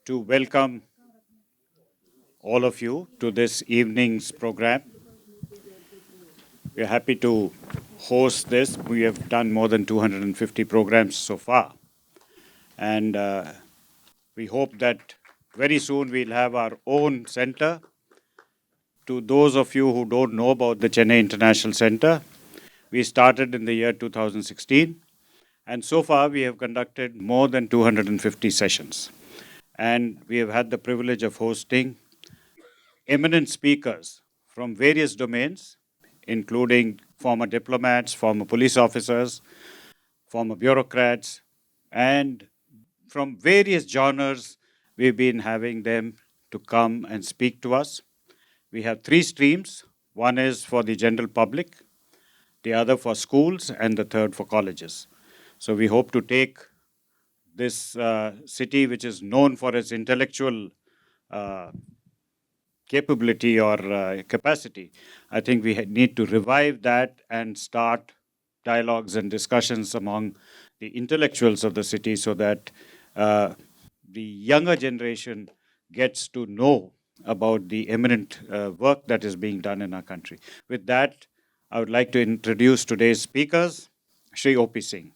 to welcome all of you to this evening's program. We're happy to host this. We have done more than 250 programs so far. And we hope that very soon we'll have our own center. To those of you who don't know about the Chennai International Center, we started in the year 2016. And so far, we have conducted more than 250 sessions. And we have had the privilege of hosting eminent speakers from various domains, including former diplomats, former police officers, former bureaucrats, and from various genres, we've been having them to come and speak to us. We have three streams. One is for the general public, the other for schools, and the third for colleges. So we hope to take this city, which is known for its intellectual uh, capability or capacity. I think we need to revive that and start dialogues and discussions among the intellectuals of the city so that uh, the younger generation gets to know about the eminent work that is being done in our country. With that, I would like to introduce today's speakers, Sri O.P. Singh.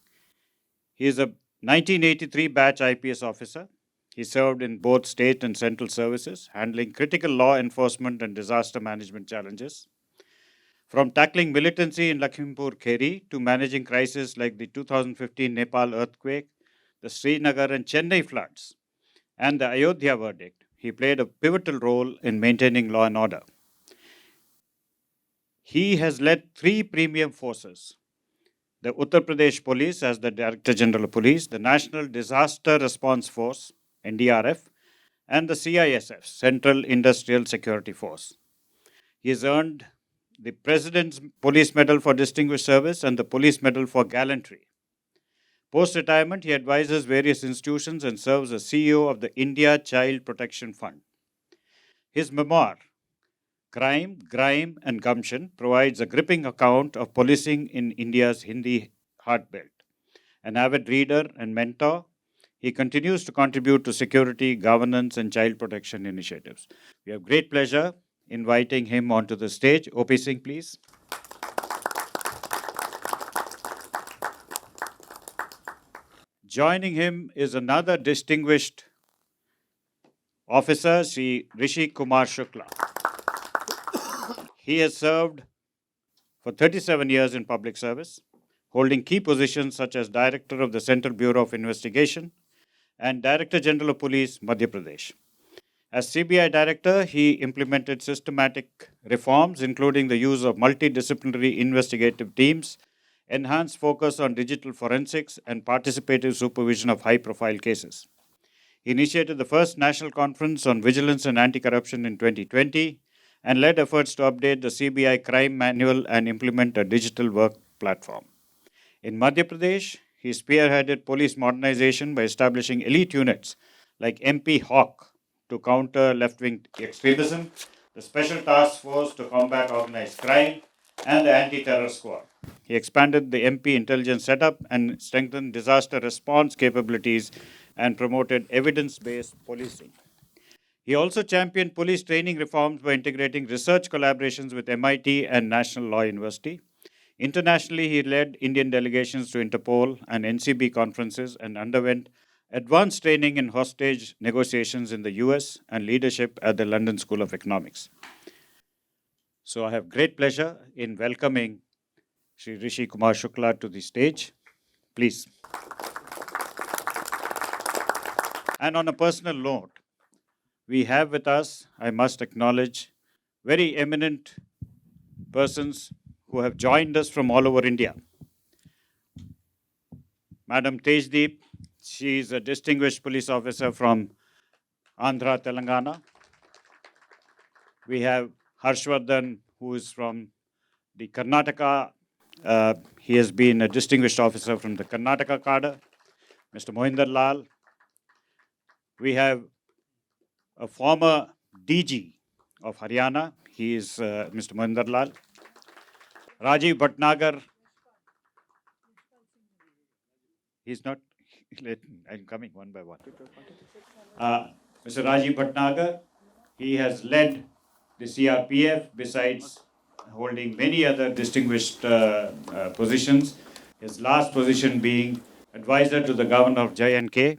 He is a 1983 batch IPS officer. He served in both state and central services, handling critical law enforcement and disaster management challenges. From tackling militancy in Lakhimpur Kheri to managing crises like the 2015 Nepal earthquake, the Srinagar and Chennai floods, and the Ayodhya verdict, he played a pivotal role in maintaining law and order. He has led three premium forces: the Uttar Pradesh Police as the Director General of Police, the National Disaster Response Force, NDRF, and the CISF, Central Industrial Security Force. He has earned the President's Police Medal for Distinguished Service and the Police Medal for Gallantry. Post retirement, he advises various institutions and serves as CEO of the India Child Protection Fund. His memoir, Grime, and Gumption, provides a gripping account of policing in India's Hindi heartbelt. An avid reader and mentor, he continues to contribute to security, governance, and child protection initiatives. We have great pleasure inviting him onto the stage. O.P. Singh, please. Joining him is another distinguished officer, Sri Rishi Kumar Shukla. He has served for 37 years in public service, holding key positions such as Director of the Central Bureau of Investigation and Director General of Police, Madhya Pradesh. As CBI Director, he implemented systematic reforms, including the use of multidisciplinary investigative teams, enhanced focus on digital forensics, and participative supervision of high profile cases. He initiated the first national conference on vigilance and anti corruption in 2020 and led efforts to update the CBI crime manual and implement a digital work platform. In Madhya Pradesh, he spearheaded police modernization by establishing elite units like MP Hawk to counter left wing extremism, the Special Task Force to combat organized crime, and the Anti Terror Squad. He expanded the MP intelligence setup and strengthened disaster response capabilities and promoted evidence based policing. He also championed police training reforms by integrating research collaborations with MIT and National Law University. Internationally, he led Indian delegations to Interpol and NCB conferences and underwent advanced training in hostage negotiations in the US and leadership at the London School of Economics. So I have great pleasure in welcoming Sri Rishi Kumar Shukla to the stage. Please. And on a personal note, we have with us, I must acknowledge, very eminent persons who have joined us from all over India. Madam Tejdeep, she is a distinguished police officer from Andhra, Telangana. We have Harshvardhan, who is from the Karnataka. He has been a distinguished officer from the Karnataka cadre. Mr. Mohinder Lal. We have a former DG of Haryana. He is Mr. Mohinder Lal. Rajiv Bhatnagar. He's not. I'm coming one by one. Mr. Rajiv Bhatnagar, he has led the CRPF besides holding many other distinguished positions. His last position being advisor to the governor of J&K,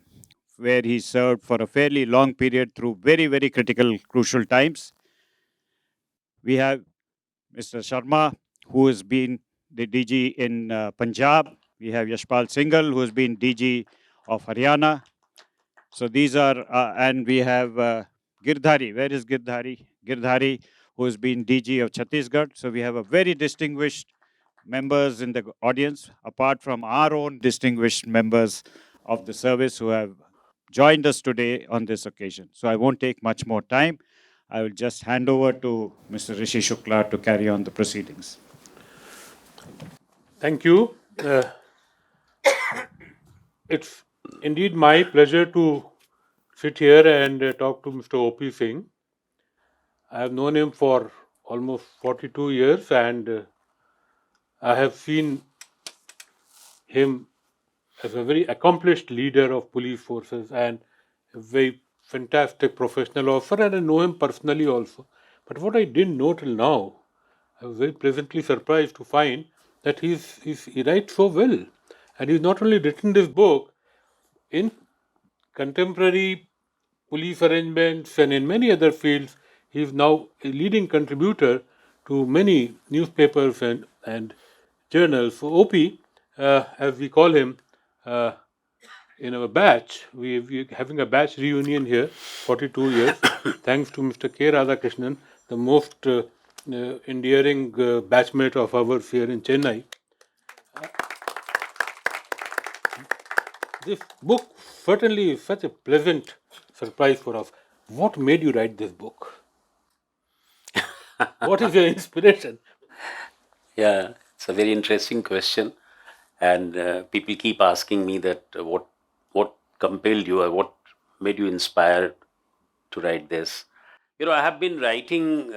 where he served for a fairly long period through very, very critical, crucial times. We have Mr. Sharma, who has been the DG in Punjab. We have Yashpal Singhal, who has been DG of Haryana. So these are, and we have Girdhari. Where is Girdhari? Girdhari, who has been DG of Chhattisgarh. So we have a very distinguished members in the audience, apart from our own distinguished members of the service who have joined us today on this occasion. So I won't take much more time. I will just hand over to Mr. Rishi Shukla to carry on the proceedings. Thank you. It's indeed my pleasure to sit here and talk to Mr. O.P. Singh. I have known him for almost 42 years, and I have seen him as a very accomplished leader of police forces and a very fantastic professional officer, and I know him personally also. But what I didn't know till now, I was very pleasantly surprised to find that he writes so well. And he's not only written this book in contemporary police arrangements and in many other fields. He is now a leading contributor to many newspapers and journals. So OP, as we call him, in our batch, we're having a batch reunion here, 42 years, thanks to Mr. K. Radhakrishnan, the most endearing batchmate of ours here in Chennai. This book certainly is such a pleasant surprise for us. What made you write this book? What is your inspiration? Yeah, it's a very interesting question, and people keep asking me that what compelled you or what made you inspired to write this. I have been writing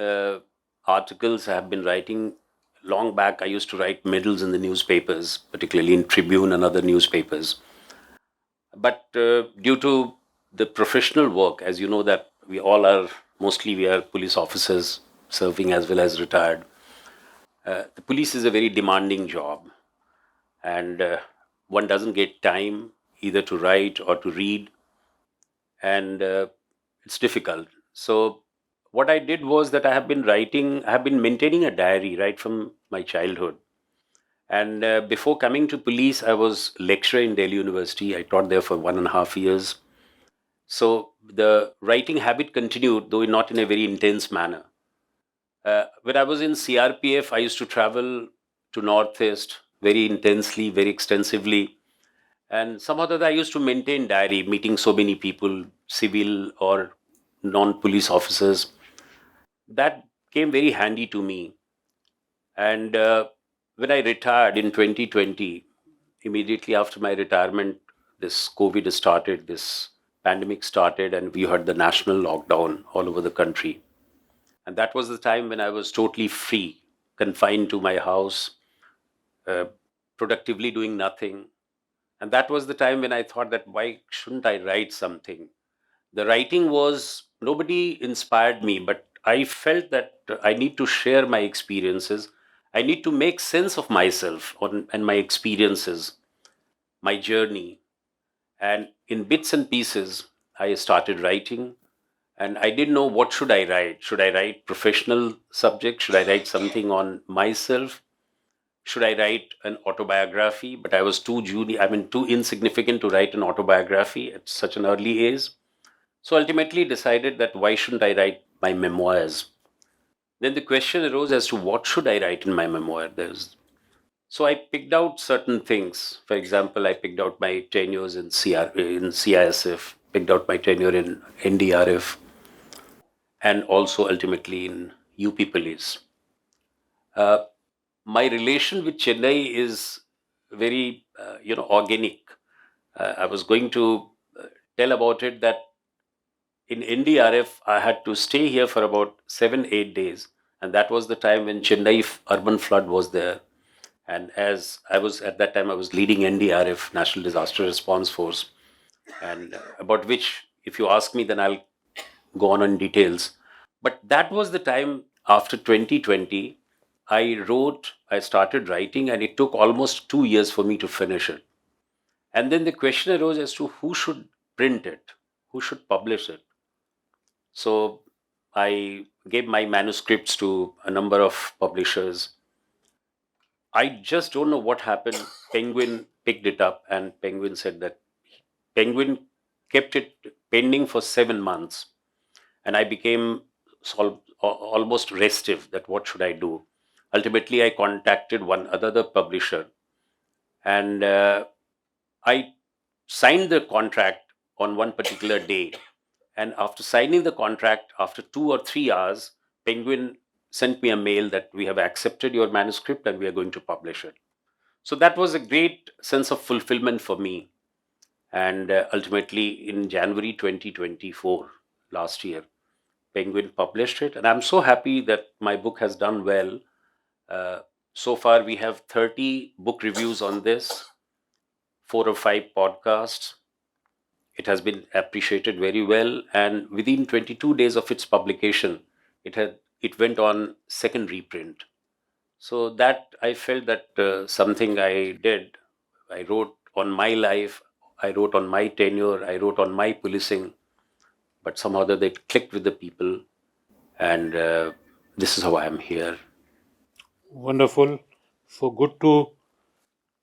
articles. I have been writing long back. I used to write middles in the newspapers, particularly in Tribune and other newspapers. But due to the professional work, as you know, that we are police officers serving as well as retired. The police is a very demanding job, and one doesn't get time either to write or to read, and it's difficult. So, what I did was that I have been maintaining a diary right from my childhood. And before coming to police, I was lecturer in Delhi University. I taught there for 1.5 years. So the writing habit continued, though not in a very intense manner. When I was in CRPF, I used to travel to Northeast very intensely, very extensively. And somehow that I used to maintain diary, meeting so many people, civil or non-police officers. That came very handy to me. And when I retired in 2020, immediately after my retirement, this COVID started, this pandemic started, and we had the national lockdown all over the country. And that was the time when I was totally free, confined to my house, uh, productively doing nothing. And that was the time when I thought that why shouldn't I write something? The writing was, nobody inspired me, but I felt that I need to share my experiences. I need to make sense of myself and my experiences, my journey. And in bits and pieces, I started writing, and I didn't know what should I write. Should I write professional subject? Should I write something on myself? Should I write an autobiography? But I was too junior, too insignificant to write an autobiography at such an early age. So ultimately decided that why shouldn't I write my memoirs? Then the question arose as to what should I write in my memoir. So I picked out certain things. For example, I picked out my tenures in CISF, picked out my tenure in NDRF, and also ultimately in UP Police. Uh, my relation with Chennai is very, organic. I was going to tell about it that in NDRF, I had to stay here for about 7, 8 days. And that was the time when Chennai urban flood was there. And as I was at that time, I was leading NDRF, National Disaster Response Force, and about which, if you ask me, then I'll go on in details. But that was the time after 2020, I started writing, and it took almost 2 years for me to finish it. And then the question arose as to who should print it, who should publish it. So I gave my manuscripts to a number of publishers. I just don't know what happened. Penguin picked it up, and Penguin said that Penguin kept it pending for 7 months, and I became almost restive that what should I do. Ultimately, I contacted one other publisher, and I signed the contract on one particular day. And after signing the contract, after 2 or 3 hours, Penguin sent me a mail that we have accepted your manuscript and we are going to publish it. So that was a great sense of fulfillment for me. And ultimately, in January 2024, last year, Penguin published it. And I'm so happy that my book has done well. Uh, so far, we have 30 book reviews on this, 4 or 5 podcasts. It has been appreciated very well, and within 22 days of its publication, it went on second reprint. So that I felt that something I did. I wrote on my life, I wrote on my tenure, I wrote on my policing, but somehow that they clicked with the people, and this is how I am here. Wonderful. So good to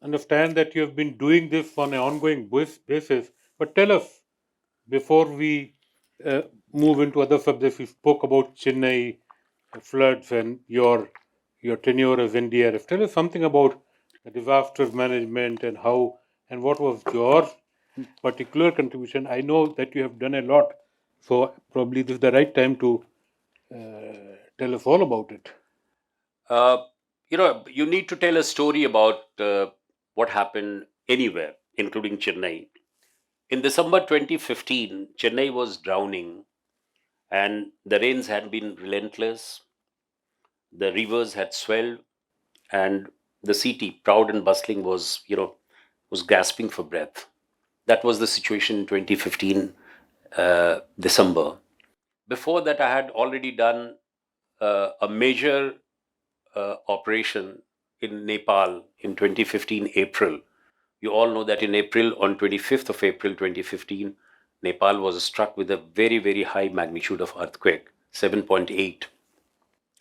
understand that you have been doing this on an ongoing basis. But tell us, before we move into other subjects, we spoke about Chennai floods and your tenure as NDRF. Tell us something about the disaster management and how and what was your particular contribution. I know that you have done a lot, so probably this is the right time to tell us all about it. Uh, you need to tell a story about what happened anywhere, including Chennai. In December 2015, Chennai was drowning, and the rains had been relentless. The rivers had swelled, and the city, proud and bustling, was gasping for breath. That was the situation in 2015 December. Before that, I had already done a major operation in Nepal in 2015 April. You all know that in April, on 25th of April 2015, Nepal was struck with a very, very high magnitude of earthquake, 7.8.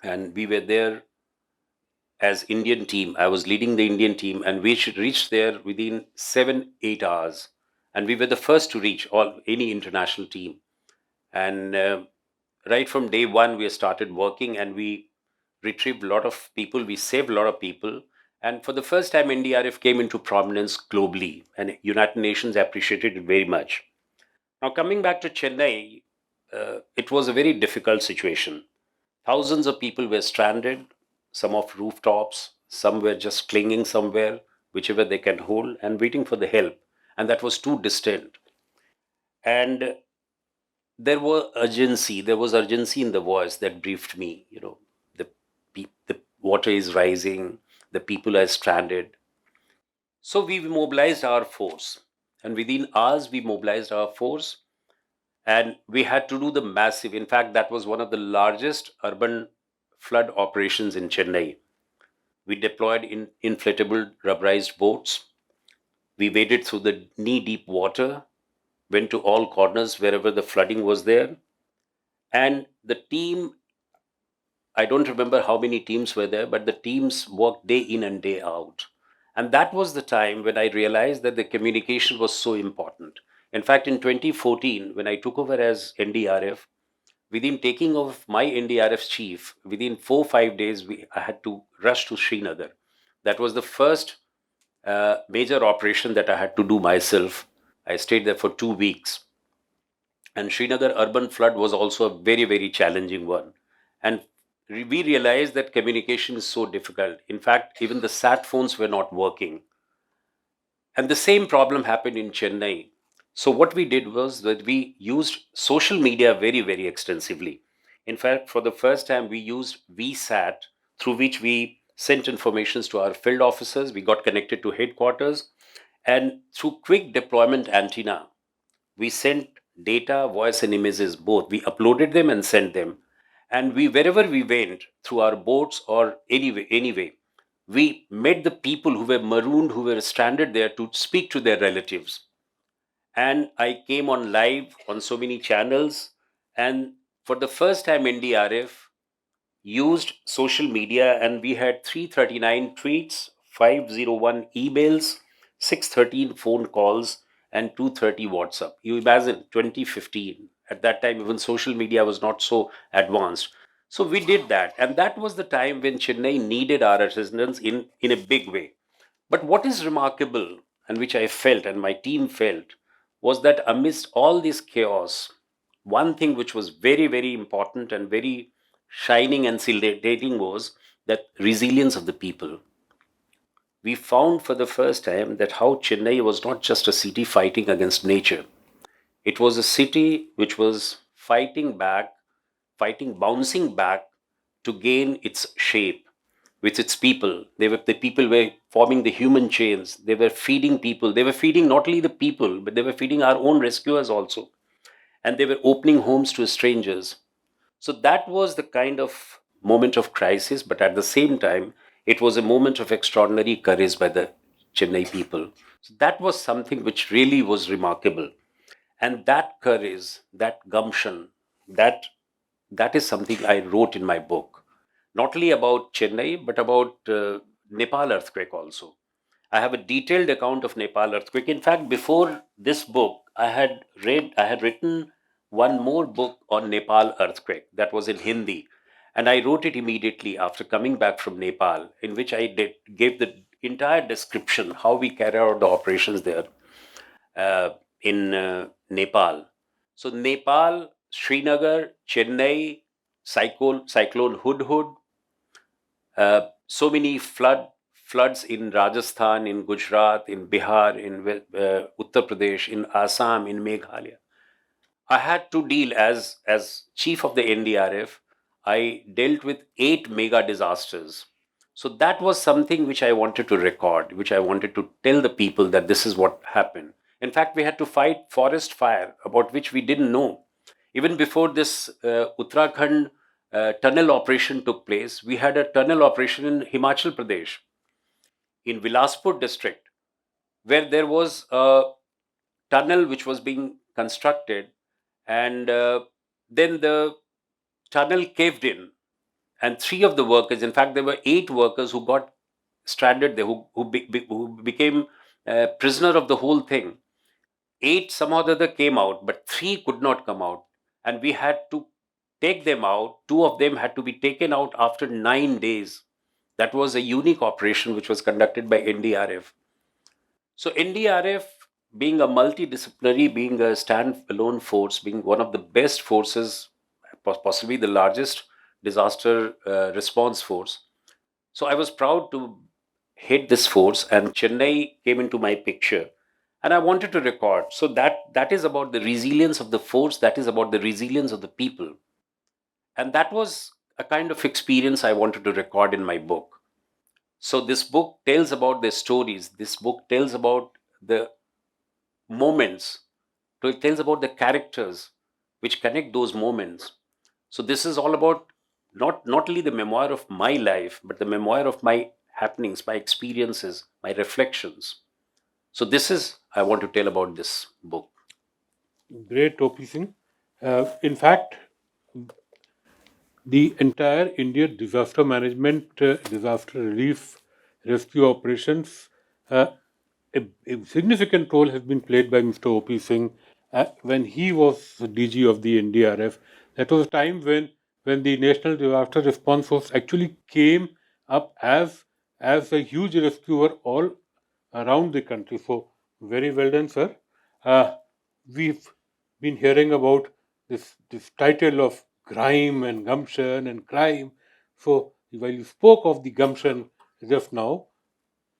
And we were there as Indian team. I was leading the Indian team, and we should reach there within 7-8 hours. And we were the first to reach any international team. And right from day one, we started working, and we retrieved a lot of people. We saved a lot of people. And for the first time, NDRF came into prominence globally, and United Nations appreciated it very much. Now, coming back to Chennai, it was a very difficult situation. Thousands of people were stranded, some off rooftops, some were just clinging somewhere, whichever they can hold, and waiting for the help. And that was too distant. And there was urgency in the voice that briefed me. The water is rising, the people are stranded. So we mobilized our force, and within hours we mobilized our force, and we had to do the massive. In fact, that was one of the largest urban flood operations in Chennai. We deployed inflatable rubberized boats. We waded through the knee deep water, went to all corners wherever the flooding was there. And the team, I don't remember how many teams were there, but the teams worked day in and day out. And that was the time when I realized that the communication was so important. In fact, in 2014, when I took over as NDRF, within taking of my NDRF chief, within 4 5 days, I had to rush to Srinagar. That was the first major operation that I had to do myself. I stayed there for 2 weeks. And Srinagar urban flood was also a very, very challenging one. And we realized that communication is so difficult. In fact, even the sat phones were not working. And the same problem happened in Chennai. So what we did was that we used social media very, very extensively. In fact, for the first time, we used VSAT, through which we sent informations to our field officers. We got connected to headquarters, and through quick deployment antenna, we sent data, voice, and images both. We uploaded them and sent them. And wherever we went, through our boats or anyway, we met the people who were marooned, who were stranded there, to speak to their relatives. And I came on live on so many channels. And for the first time, NDRF used social media, and we had 339 tweets, 501 emails, 613 phone calls, and 230 WhatsApp. You imagine 2015. At that time, even social media was not so advanced. So we did that. And that was the time when Chennai needed our assistance in a big way. But what is remarkable, and which I felt and my team felt, was that amidst all this chaos, one thing which was very, very important and very shining and celebrating was that resilience of the people. We found for the first time that how Chennai was not just a city fighting against nature. It was a city which was fighting back, bouncing back to gain its shape with its people. The people were forming the human chains. They were feeding people. They were feeding not only the people, but they were feeding our own rescuers also. And they were opening homes to strangers. So that was the kind of moment of crisis, but at the same time, it was a moment of extraordinary courage by the Chennai people. So that was something which really was remarkable. And that courage, that gumption, that that is something I wrote in my book, not only about Chennai, but about Nepal earthquake also. I have a detailed account of Nepal earthquake. In fact, before this book, I had written one more book on Nepal earthquake that was in Hindi, and I wrote it immediately after coming back from Nepal, in which gave the entire description how we carry out the operations there uh, in Nepal. So Nepal, Srinagar, Chennai, cyclone Hudhud, so many floods in Rajasthan, in Gujarat, in Bihar, in Uttar Pradesh, in Assam, in Meghalaya. I had to deal as chief of the NDRF. I dealt with 8 mega disasters. So that was something which I wanted to record, which I wanted to tell the people that this is what happened. In fact, we had to fight forest fire about which we didn't know. Even before this Uttarakhand tunnel operation took place, we had a tunnel operation in Himachal Pradesh, in Vilaspur district, where there was a tunnel which was being constructed, and then the tunnel caved in, and three of the workers, in fact there were 8 workers who got stranded there, who became prisoner of the whole thing. 8 somehow or the other came out, but 3 could not come out, and we had to take them out. 2 of them had to be taken out after 9 days. That was a unique operation which was conducted by NDRF. So NDRF, being a multidisciplinary, being a stand-alone force, being one of the best forces, possibly the largest disaster response force. So I was proud to head this force, and Chennai came into my picture, and I wanted to record. So that is about the resilience of the force. That is about the resilience of the people, and that was a kind of experience I wanted to record in my book. So this book tells about their stories. This book tells about the moments. So it tells about the characters which connect those moments. So this is all about not only the memoir of my life, but the memoir of my happenings, my experiences, my reflections. So this is I want to tell about this book. Great, OP Singh. In fact, the entire India disaster management, disaster relief, rescue operations, a significant role has been played by Mr. O.P. Singh when he was the DG of the NDRF. That was a time when the National Disaster Response Force actually came up as a huge rescuer all around the country. So, very well done, sir. We've been hearing about this title of grime and gumption and crime. So, while you spoke of the gumption just now,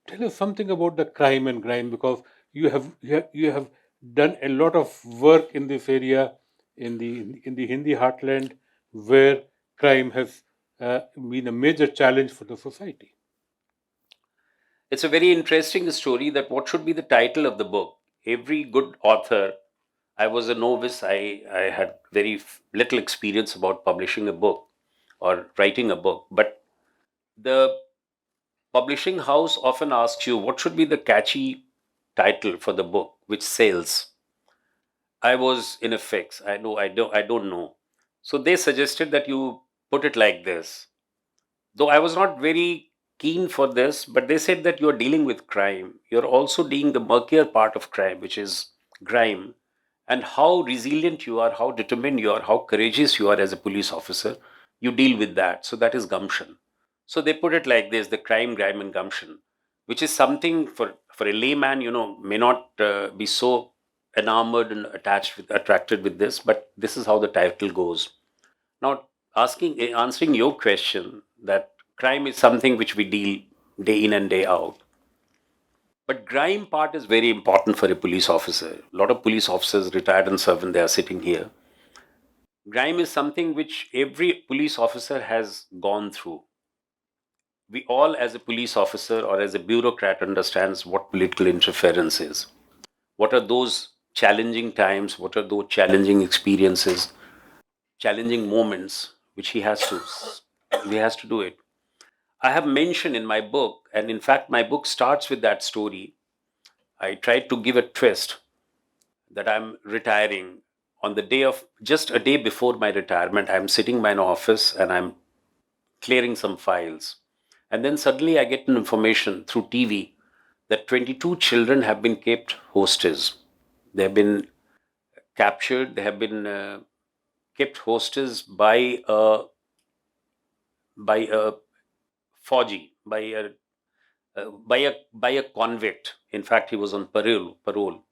tell us something about the crime and grime, because you have done a lot of work in this area in the Hindi heartland, where crime has been a major challenge for the society. It's a very interesting story. That what should be the title of the book? Every good author I was a novice. I had very little experience about publishing a book or writing a book. But the publishing house often asks you what should be the catchy title for the book which sells. I was in a fix. I don't know. So they suggested that you put it like this. Though I was not very keen for this, but they said that you're dealing with crime. You're also dealing the murkier part of crime, which is grime, and how resilient you are, how determined you are, how courageous you are as a police officer. You deal with that. So that is gumption. So they put it like this: the crime, grime, and gumption, which is something for a layman, may not be so enamored and attracted with this, but this is how the title goes. Now, answering your question, that crime is something which we deal day in and day out. But grime part is very important for a police officer. A lot of police officers, retired and servant, they are sitting here. Grime is something which every police officer has gone through. We all, as a police officer or as a bureaucrat, understands what political interference is. What are those challenging times? What are those challenging experiences, challenging moments which he has to do it. I have mentioned in my book, and in fact, my book starts with that story. I tried to give a twist that I'm retiring on the day of just a day before my retirement. I'm sitting in my office and I'm clearing some files. And then suddenly I get an information through TV that 22 children have been kept hostage. They have been captured, they have been kept hostage by a Fauji, by a convict. In fact, he was on parole,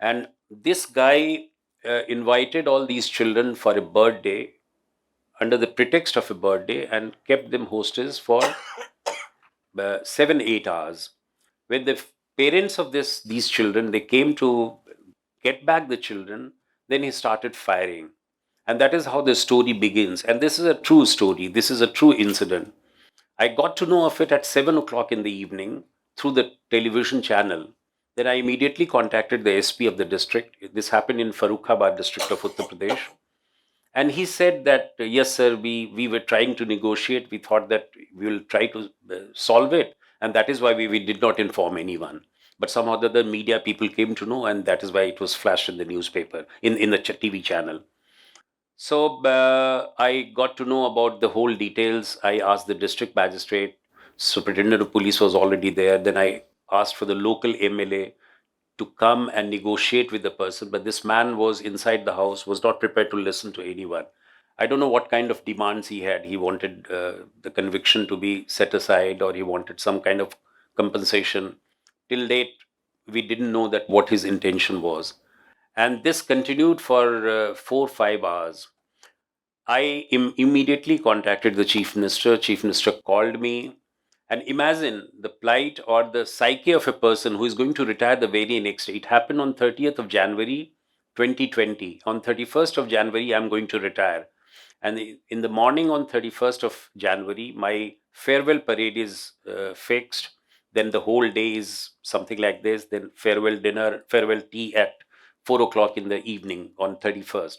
and this guy invited all these children for a birthday under the pretext of a birthday and kept them hostage for 7 8 hours. When the parents of these children they came to get back the children, then he started firing, and that is how the story begins. And this is a true story. This is a true incident. I got to know of it at 7 o'clock in the evening through the television channel. Then I immediately contacted the SP of the district. This happened in Farrukhabad district of Uttar Pradesh. And he said that, yes, sir, we were trying to negotiate. We thought that we will try to solve it. And that is why we did not inform anyone. But somehow the media people came to know, and that is why it was flashed in the newspaper, in the TV channel. So I got to know about the whole details. I asked the district magistrate, superintendent of police was already there. Then I asked for the local MLA to come and negotiate with the person. But this man was inside the house, was not prepared to listen to anyone. I don't know what kind of demands he had. He wanted the conviction to be set aside, or he wanted some kind of compensation. Till date, we didn't know that what his intention was. And this continued for 4 5 hours. I immediately contacted the chief minister. Chief minister called me. And imagine the plight or the psyche of a person who is going to retire the very next day. It happened on 30th of January 2020. On 31st of January, I'm going to retire. And in the morning on 31st of January, my farewell parade is fixed. Then the whole day is something like this. Then farewell dinner, farewell tea at 4 o'clock in the evening on 31st.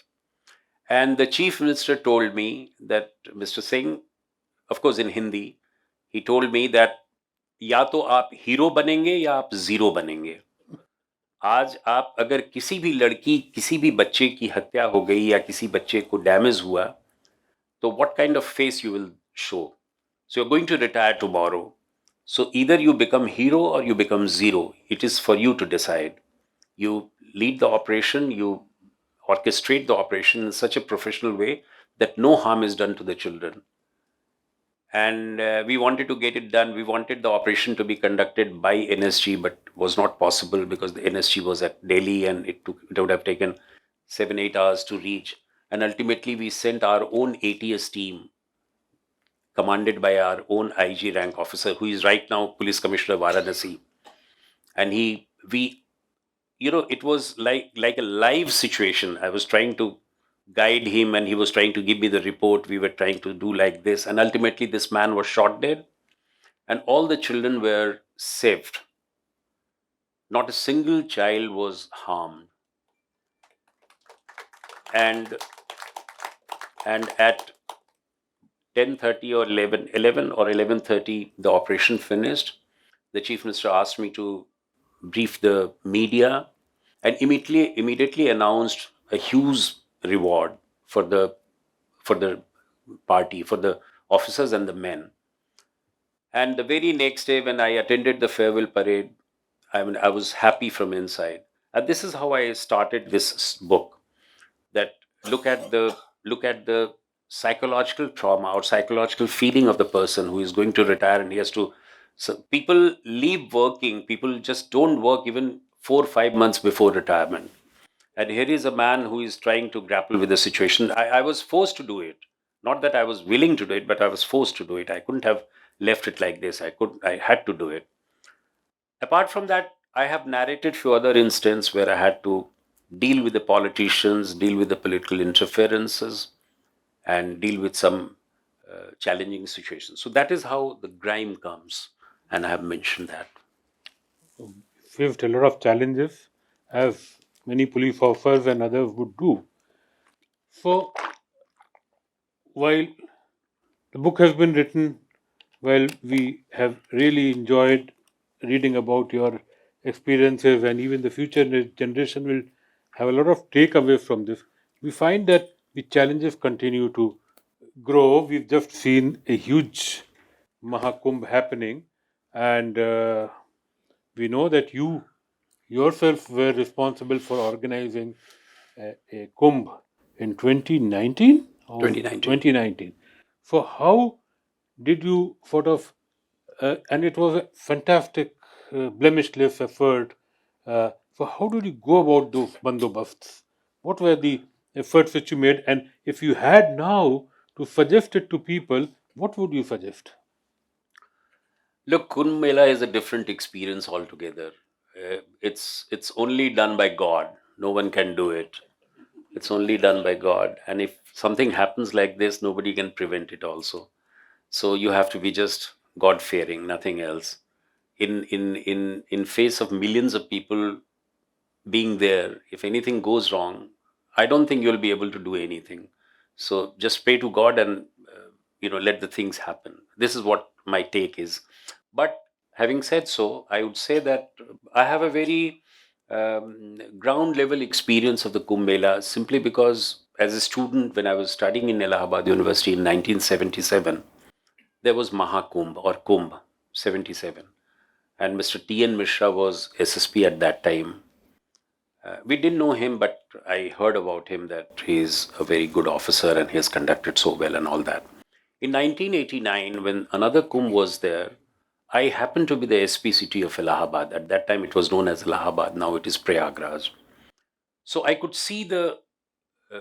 And the chief minister told me that, Mr. Singh, of course in Hindi, he told me that या तो आप hero बनेंगे या आप zero बनेंगे. आज आप अगर किसी भी लड़की, किसी भी बच्चे की हत्या हो गई या किसी बच्चे को डैमेज हुआ, तो what kind of face you will show? So you're going to retire tomorrow. So either you become hero or you become zero. It is for you to decide. You lead the operation, you orchestrate the operation in such a professional way that no harm is done to the children. And we wanted to get it done. We wanted the operation to be conducted by NSG, but was not possible because the NSG was at Delhi, and it would have taken 7 8 hours to reach. And ultimately, we sent our own ATS team, commanded by our own IG rank officer, who is right now Police Commissioner of Varanasi. And it was like a live situation. I was trying to guide him, and he was trying to give me the report. We were trying to do like this, and ultimately this man was shot dead, and all the children were saved. Not a single child was harmed. and at 10:30 or 11 or 11:30, the operation finished. The chief minister asked me to brief the media, and immediately announced a huge reward for the party, for the officers and the men. And the very next day, when I attended the farewell parade, I was happy from inside. And this is how I started this book. That look at the psychological trauma or psychological feeling of the person who is going to retire, and he has to. So people leave working. People just don't work even 4 or 5 months before retirement. And here is a man who is trying to grapple with the situation. I was forced to do it. Not that I was willing to do it, but I was forced to do it. I couldn't have left it like this. I had to do it. Apart from that, I have narrated few other instances where I had to deal with the politicians, deal with the political interferences, and deal with some challenging situations. So that is how the grime comes, and I have mentioned that. Faced a lot of challenges, as many police officers and others would do. So, while the book has been written, well, we have really enjoyed reading about your experiences, and even the future generation will have a lot of takeaways from this. We find that the challenges continue to grow. We've just seen a huge Mahakumbh happening, and we know that you yourself were responsible for organizing a Kumbh in 2019 or 2019. 2019. So, how did you sort of, and it was a fantastic, blemishless effort. So, how did you go about those bandobasts? What were the efforts which you made? And if you had now to suggest it to people, what would you suggest? Look, Kumbh Mela is a different experience altogether. It's only done by God. No one can do it. It's only done by God. And if something happens like this, nobody can prevent it also. So you have to be just God fearing, nothing else. In face of millions of people being there, if anything goes wrong, I don't think you'll be able to do anything. So just pray to God and let the things happen. This is what my take is. But having said so, I would say that I have a very ground level experience of the Kumbh Mela, simply because as a student, when I was studying in Allahabad University in 1977, there was Mahakumbh or Kumbh 77, and Mr. T.N. Mishra was SSP at that time. We didn't know him, but I heard about him that he's a very good officer and he has conducted so well and all that. In 1989, when another Kumbh was there, I happened to be the SP city of Allahabad. At that time, it was known as Allahabad. Now it is Prayagraj. So I could see the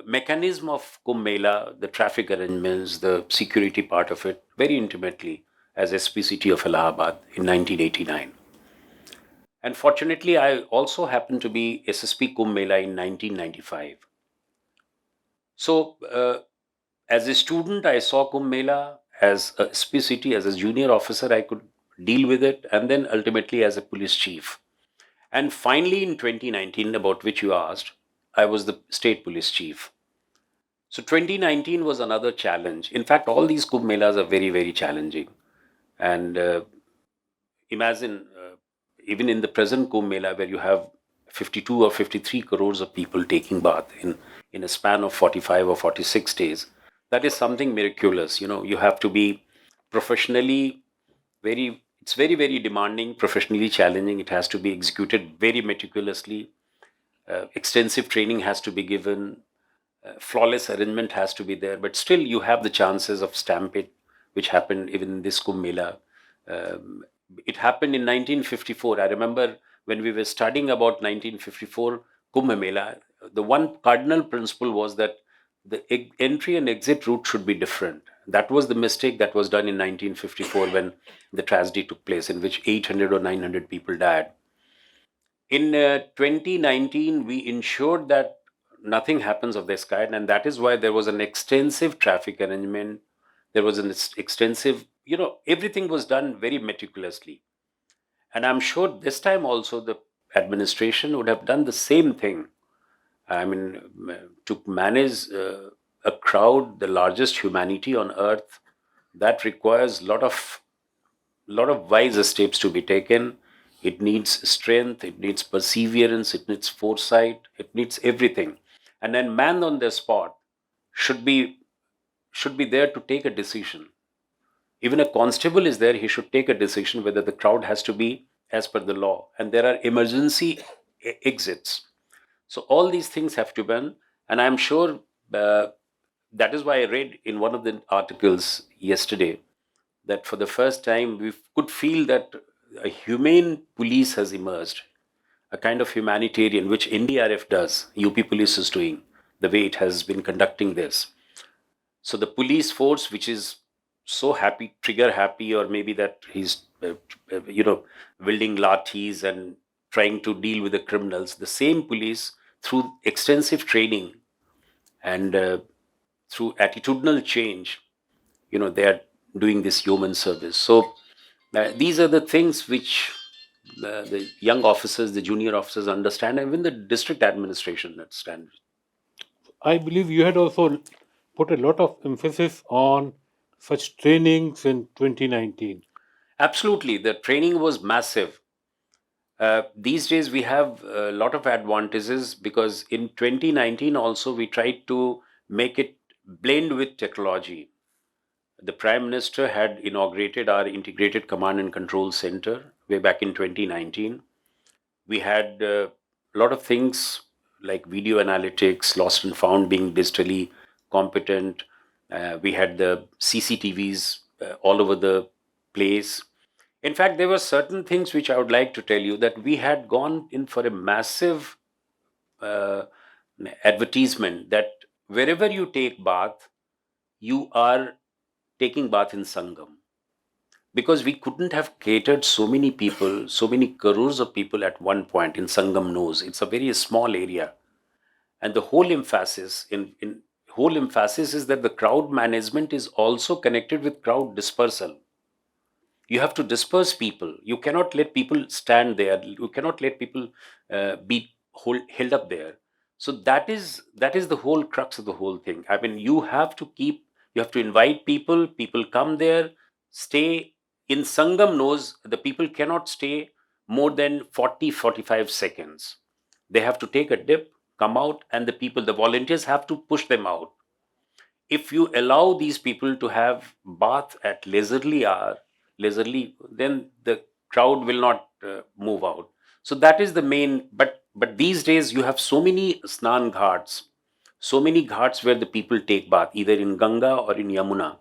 mechanism of Kumbh Mela, the traffic arrangements, the security part of it very intimately as SP city of Allahabad in 1989. And fortunately, I also happened to be SSP Kumbh Mela in 1995. So, as a student, I saw Kumbh Mela. As a SP city, as a junior officer, I could deal with it, and then ultimately as a police chief. And finally, in 2019, about which you asked, I was the state police chief. So 2019 was another challenge. In fact, all these Kumbh Melas are very, very challenging. And imagine, even in the present Kumbh Mela, where you have 52 or 53 crores of people taking bath in a span of 45 or 46 days, that is something miraculous. You have to be professionally it's very, very demanding, professionally challenging. It has to be executed very meticulously. Extensive training has to be given. Flawless arrangement has to be there, but still you have the chances of stampede, which happened even in this Kumbh Mela. It happened in 1954. I remember when we were studying about 1954 Kumbh Mela, the one cardinal principle was that the entry and exit route should be different. That was the mistake that was done in 1954 when the tragedy took place, in which 800 or 900 people died. In 2019, we ensured that nothing happens of this kind, and that is why there was an extensive traffic arrangement. There was an extensive, everything was done very meticulously. And I'm sure this time also the administration would have done the same thing. I mean, to manage a crowd, the largest humanity on earth, that requires lot of wise steps to be taken. It needs strength, it needs perseverance, it needs foresight, it needs everything. And then man on the spot should be should be there to take a decision. Even a constable is there, he should take a decision whether the crowd has to be as per the law. And there are emergency exits. So all these things have to be done. And I'm sure uh, that is why I read in one of the articles yesterday that for the first time we could feel that a humane police has emerged, a kind of humanitarian, which NDRF does, UP police is doing, the way it has been conducting this. So the police force, which is so happy, trigger happy, or maybe that he's, wielding lathis and trying to deal with the criminals, the same police, through extensive training and through attitudinal change, they are doing this human service. So these are the things which the young officers, the junior officers understand, and even the district administration understand. I believe you had also put a lot of emphasis on such trainings in 2019. Absolutely, the training was massive. These days we have a lot of advantages because in 2019 also we tried to make it blend with technology. The Prime Minister had inaugurated our integrated command and control center way back in 2019. We had a lot of things like video analytics, lost and found being digitally competent. We had the CCTVs all over the place. In fact, there were certain things which I would like to tell you that we had gone in for a massive uh, advertisement that wherever you take bath, you are taking bath in Sangam, because we couldn't have catered so many people, so many crores of people at one point in Sangam knows. It's a very small area. And the whole emphasis is that the crowd management is also connected with crowd dispersal. You have to disperse people. You cannot let people stand there. You cannot let people held up there. So that is the whole crux of the whole thing. I mean, you have to invite people. People come there, stay. In Sangam knows the people cannot stay more than 40-45 seconds. They have to take a dip, come out, and the volunteers have to push them out. If you allow these people to have bath at leisurely, then the crowd will not move out. So that is the main. But these days you have so many snan ghats, so many ghats where the people take bath either in Ganga or in Yamuna.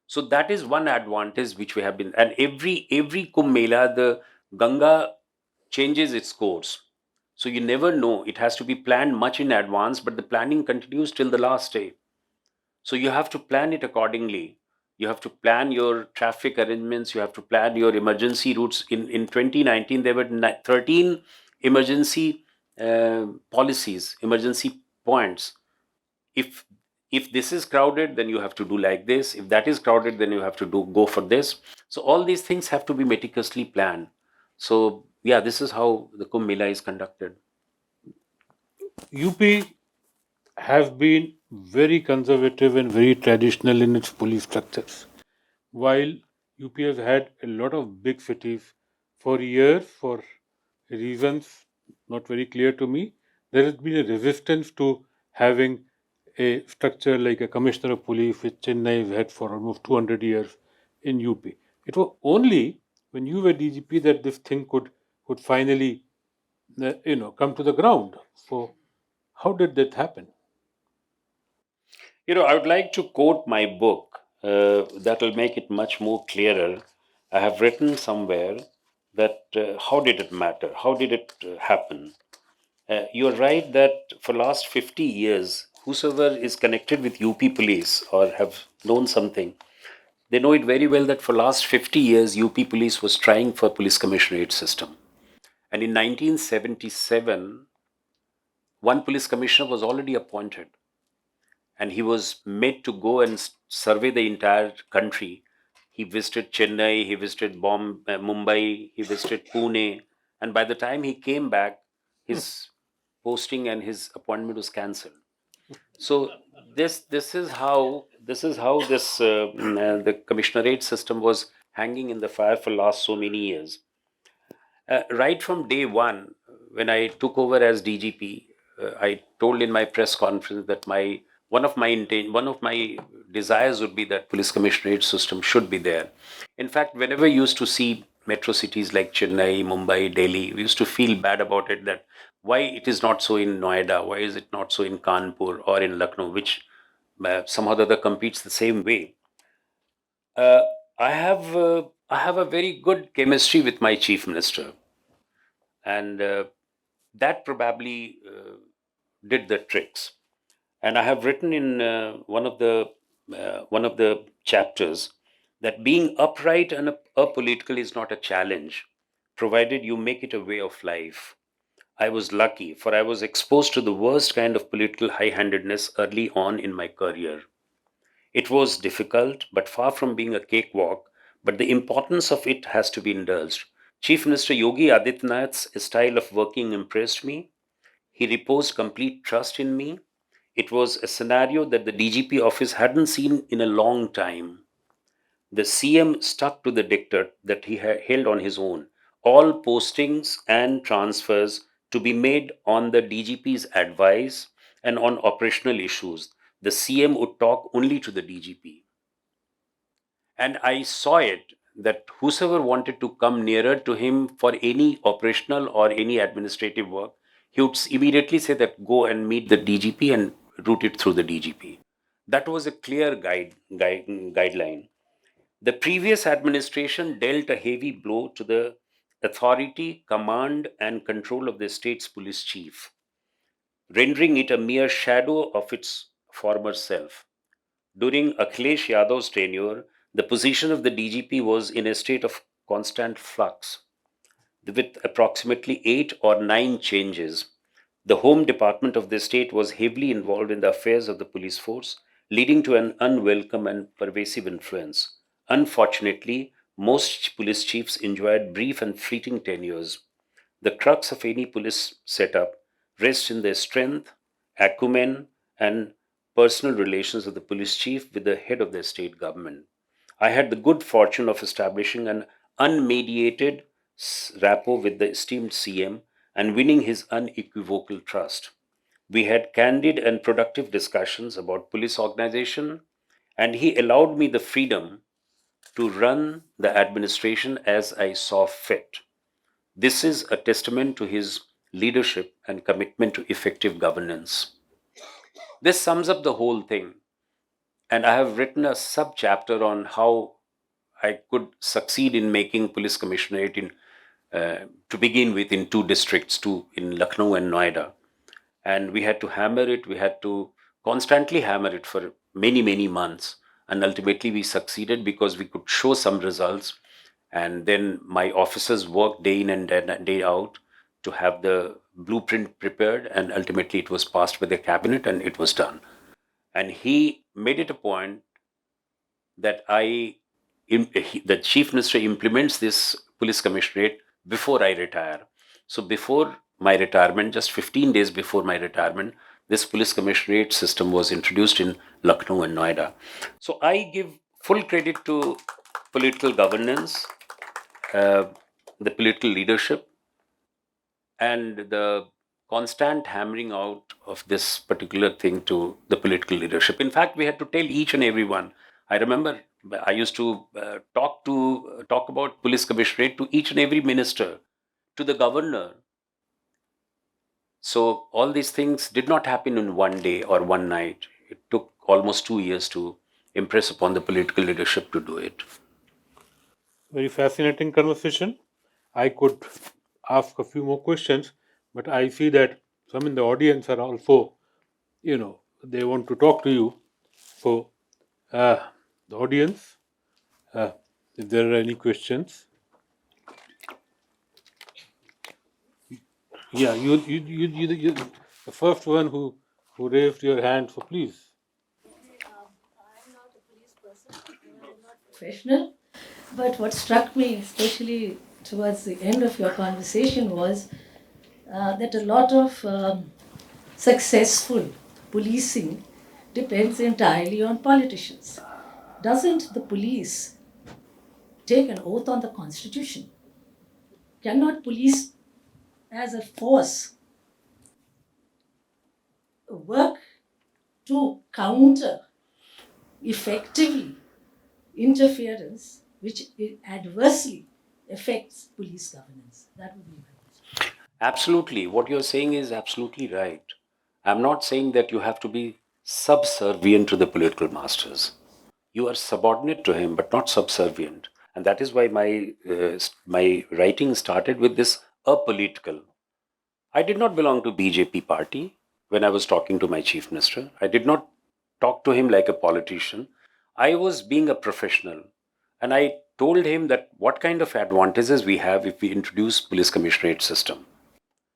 So that is one advantage which we have been. And every Kumbh Mela, the Ganga changes its course. So you never know, it has to be planned much in advance, but the planning continues till the last day. So you have to plan it accordingly. You have to plan your traffic arrangements. You have to plan your emergency routes. In 2019, there were 13 emergency policies, emergency points. If if this is crowded, then you have to do like this. If that is crowded, then you have to go for this. So all these things have to be meticulously planned. So yeah, this is how the Kumbh Mela is conducted. UP has been very conservative and very traditional in its police structures. While UP has had a lot of big cities for years, for reasons not very clear to me, there has been a resistance to having a structure like a commissioner of police, which Chennai has had for almost 200 years in UP. It was only when you were DGP that this thing could finally come to the ground. So how did that happen? I would like to quote my book. That will make it much more clearer. I have written somewhere that how did it matter? How did it happen? You're right that for last 50 years, whosoever is connected with UP police or have known something, they know it very well that for last 50 years, UP police was trying for police commissionerate system. And in 1977, one police commissioner was already appointed, and he was made to go and survey the entire country. He visited Chennai, he visited Mumbai, he visited Pune, and by the time he came back, his posting and his appointment was cancelled. So this is how the commissionerate system was hanging in the fire for last so many years. Right from day one, when I took over as DGP, I told in my press conference that one of my desires would be that police commissionerate system should be there. In fact, whenever you used to see metro cities like Chennai, Mumbai, Delhi, we used to feel bad about it, that why it is not so in Noida, why is it not so in Kanpur or in Lucknow, which somehow or the other competes the same way. Uh, I have a very good chemistry with my chief minister, and that probably did the tricks. And I have written in one of the chapters that being upright and apolitical is not a challenge, provided you make it a way of life. I was lucky, for I was exposed to the worst kind of political high-handedness early on in my career. It was difficult, but far from being a cakewalk, but the importance of it has to be indulged. Chief Minister Yogi Adityanath's style of working impressed me. He reposed complete trust in me. It was a scenario that the DGP office hadn't seen in a long time. The CM stuck to the diktat that he held on his own. All postings and transfers to be made on the DGP's advice, and on operational issues, the CM would talk only to the DGP. And I saw it that whosoever wanted to come nearer to him for any operational or any administrative work, he would immediately say that go and meet the DGP and route it through the DGP. That was a clear guideline. The previous administration dealt a heavy blow to the authority, command, and control of the state's police chief, rendering it a mere shadow of its former self. During Akhilesh Yadav's tenure, the position of the DGP was in a state of constant flux, with approximately 8 or 9 changes. The Home Department of the state was heavily involved in the affairs of the police force, leading to an unwelcome and pervasive influence. Unfortunately, most police chiefs enjoyed brief and fleeting tenures. The crux of any police setup rests in the strength, acumen, and personal relations of the police chief with the head of the state government. I had the good fortune of establishing an unmediated rapport with the esteemed CM and winning his unequivocal trust. We had candid and productive discussions about police organization, and he allowed me the freedom to run the administration as I saw fit. This is a testament to his leadership and commitment to effective governance. This sums up the whole thing, and I have written a sub chapter on how I could succeed in making police commissionerate to begin with in 2 districts, two in Lucknow and Noida. And we had to hammer it, we had to constantly hammer it for many months. And ultimately, we succeeded because we could show some results. And then my officers worked day in and day out to have the blueprint prepared. And ultimately, it was passed by the cabinet and it was done. And he made it a point that the chief minister implements this police commissionerate before I retire. So before my retirement, just 15 days before my retirement, this police commissionerate system was introduced in Lucknow and Noida. So I give full credit to political governance, uh, the political leadership, and the constant hammering out of this particular thing to the political leadership. In fact, we had to tell each and every one. I remember I used to talk about police commissionerate to each and every minister, to the governor. So all these things did not happen in one day or one night. It took almost 2 years to impress upon the political leadership to do it. Very fascinating conversation. I could ask a few more questions, but I see that some in the audience are also, they want to talk to you. So, the audience, if there are any questions, yeah, you the first one who raised your hand. So please. I'm not a police person, I'm not professional. But what struck me, especially towards the end of your conversation, was that a lot of successful policing depends entirely on politicians. Doesn't the police take an oath on the constitution? Cannot police as a force work to counter effectively interference which adversely affects police governance? That would be my question. Absolutely. What you're saying is absolutely right. I'm not saying that you have to be subservient to the political masters. You are subordinate to him, but not subservient. And that is why my writing started with this apolitical. I did not belong to BJP party when I was talking to my chief minister. I did not talk to him like a politician. I was being a professional. And I told him that what kind of advantages we have if we introduce police commissionerate system.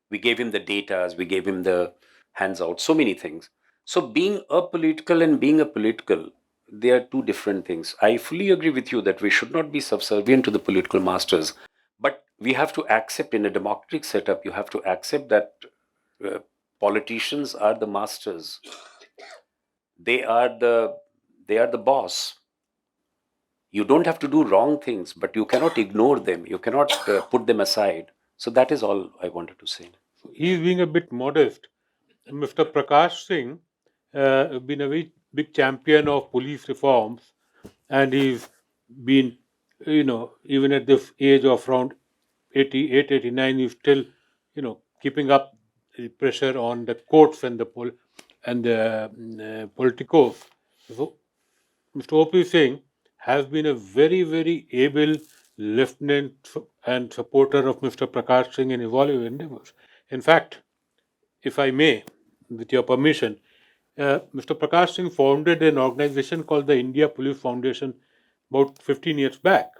We gave him the data, we gave him the hands out, so many things. So being apolitical and being a political, they are two different things. I fully agree with you that we should not be subservient to the political masters, but we have to accept, in a democratic setup, you have to accept that uh, politicians are the masters. They are the boss. You don't have to do wrong things, but you cannot ignore them, you cannot put them aside. So that is all I wanted to say. He's being a bit modest. Mr. Prakash Singh been a very big champion of police reforms, and he's been, even at the age of around 88, 89, he's still, keeping up the pressure on the courts and the politicos. So Mr. O.P. Singh has been a very, very able lieutenant and supporter of Mr. Prakash Singh in his all endeavors. In fact, if I may, with your permission, Mr. Prakash Singh founded an organization called the India Police Foundation about 15 years back,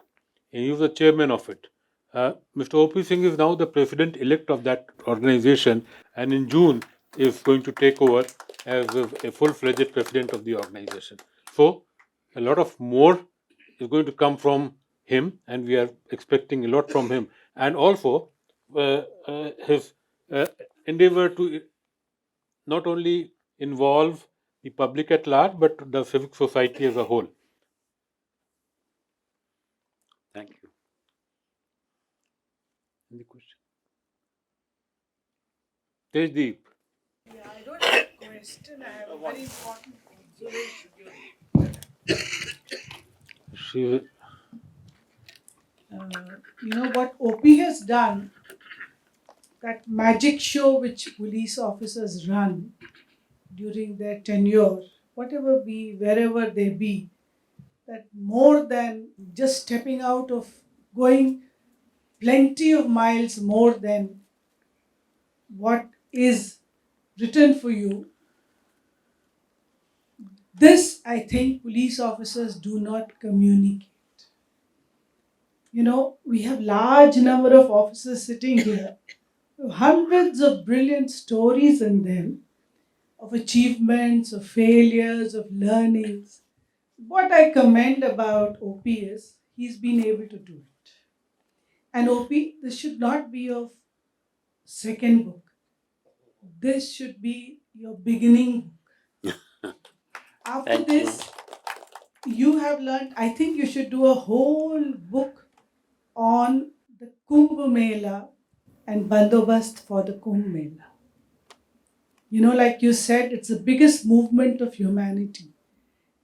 and he was the chairman of it. Mr. O.P. Singh is now the president elect of that organization, and in June is going to take over as a full fledged president of the organization. So, a lot of more is going to come from him, and we are expecting a lot from him. And also, his endeavor to not only involve the public at large, but the civic society as a whole. Thank you. Any question? Tejdeep. I don't have a question. I have a very important observation. She, You know what OP has done? That magic show which police officers run during their tenure, whatever be, wherever they be, that more than just stepping out of going plenty of miles more than what is written for you. This, I think, police officers do not communicate. You know, we have large number of officers sitting here, hundreds of brilliant stories in them, of achievements, of failures, of learnings. What I commend about OP is he's been able to do it. And OP, this should not be your second book. This should be your beginning book. After Thank you. this, you have learned, I think you should do a whole book on the Kumbh Mela and bandobast for the Kumbh Mela. You know, like you said, it's the biggest movement of humanity.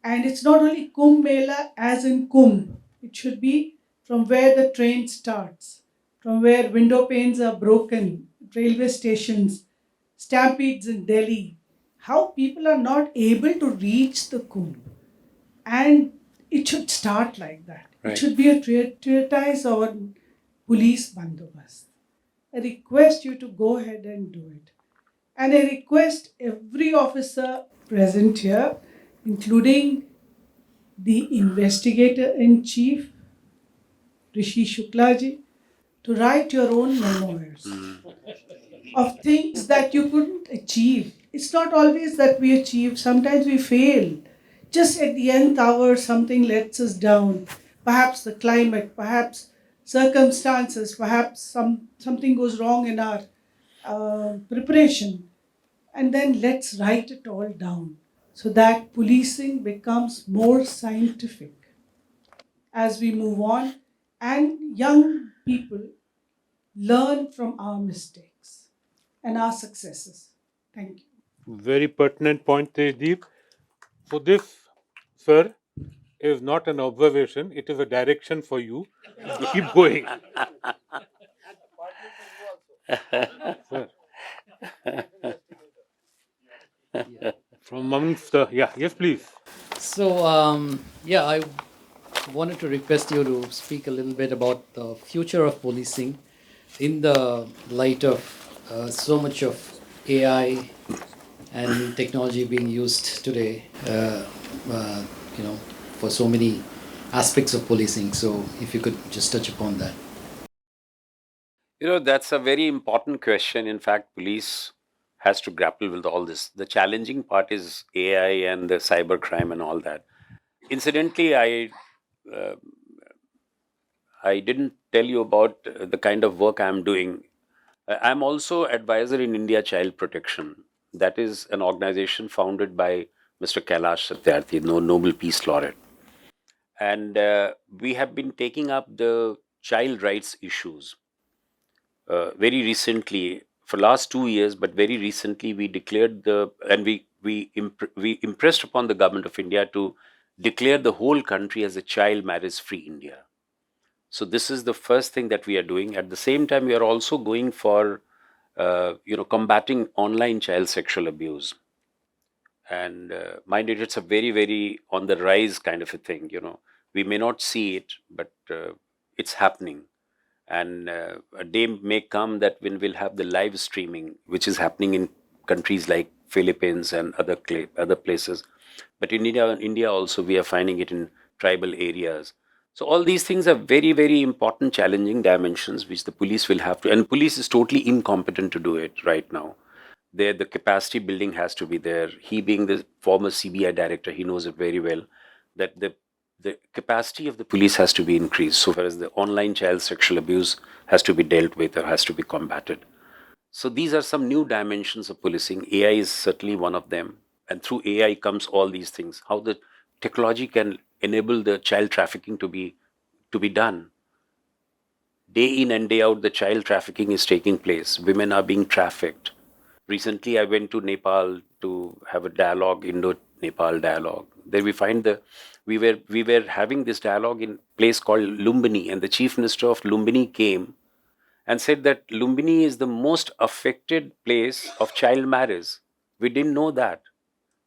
And it's not only Kumbh Mela as in Kumbh, it should be from where the train starts, from where window panes are broken, railway stations, stampedes in Delhi, how people are not able to reach the Kumbh. And it should start like that. Right. It should be a treatise on police bandobast. I request you to go ahead and do it. And I request every officer present here, including the investigator in chief, Rishi Shuklaji, to write your own memoirs of things that you couldn't achieve. It's not always that we achieve, sometimes we fail. Just at the nth hour, something lets us down. Perhaps the climate, perhaps circumstances, perhaps something goes wrong in our preparation, and then let's write it all down so that policing becomes more scientific as we move on and young people learn from our mistakes and our successes. Thank you. Very pertinent point, Tejdeep. So this, sir, is not an observation, it is a direction for you to keep going. Sir, from amongst the, yeah, yes, please. So, yeah, I wanted to request you to speak a little bit about the future of policing in the light of so much of AI and technology being used today, you know, for so many aspects of policing. So, if you could just touch upon that. That's a very important question. In fact, police has to grapple with all this. The challenging part is AI and the cyber crime and all that. Incidentally, uh, I didn't tell you about the kind of work I'm doing. I'm also advisor in India Child Protection. That is an organization founded by Mr. Kailash Satyarthi, Nobel Peace Laureate. And we have been taking up the child rights issues very recently for last 2 years, but very recently we declared we impressed upon the government of India to declare the whole country as a child marriage free India. So this is the first thing that we are doing. At the same time, we are also going for combating online child sexual abuse. And mind it, it's a very very on the rise kind of a thing. We may not see it, but it's happening. And a day may come that when we'll have the live streaming, which is happening in countries like Philippines and other places. But in India also we are finding it in tribal areas. So all these things are very very important challenging dimensions which the police will have to, and police is totally incompetent to do it right now. There the capacity building has to be there. He being the former CBI director, he knows it very well that the capacity of the police has to be increased so far as the online child sexual abuse has to be dealt with or has to be combated. So these are some new dimensions of policing. AI is certainly one of them, and through AI comes all these things. How the technology can enable the child trafficking to be done. Day in and day out, the child trafficking is taking place. Women are being trafficked. Recently, I went to Nepal to have a dialogue, Indo-Nepal dialogue. There we find we were having this dialogue in a place called Lumbini, and the chief minister of Lumbini came and said that Lumbini is the most affected place of child marriage. We didn't know that.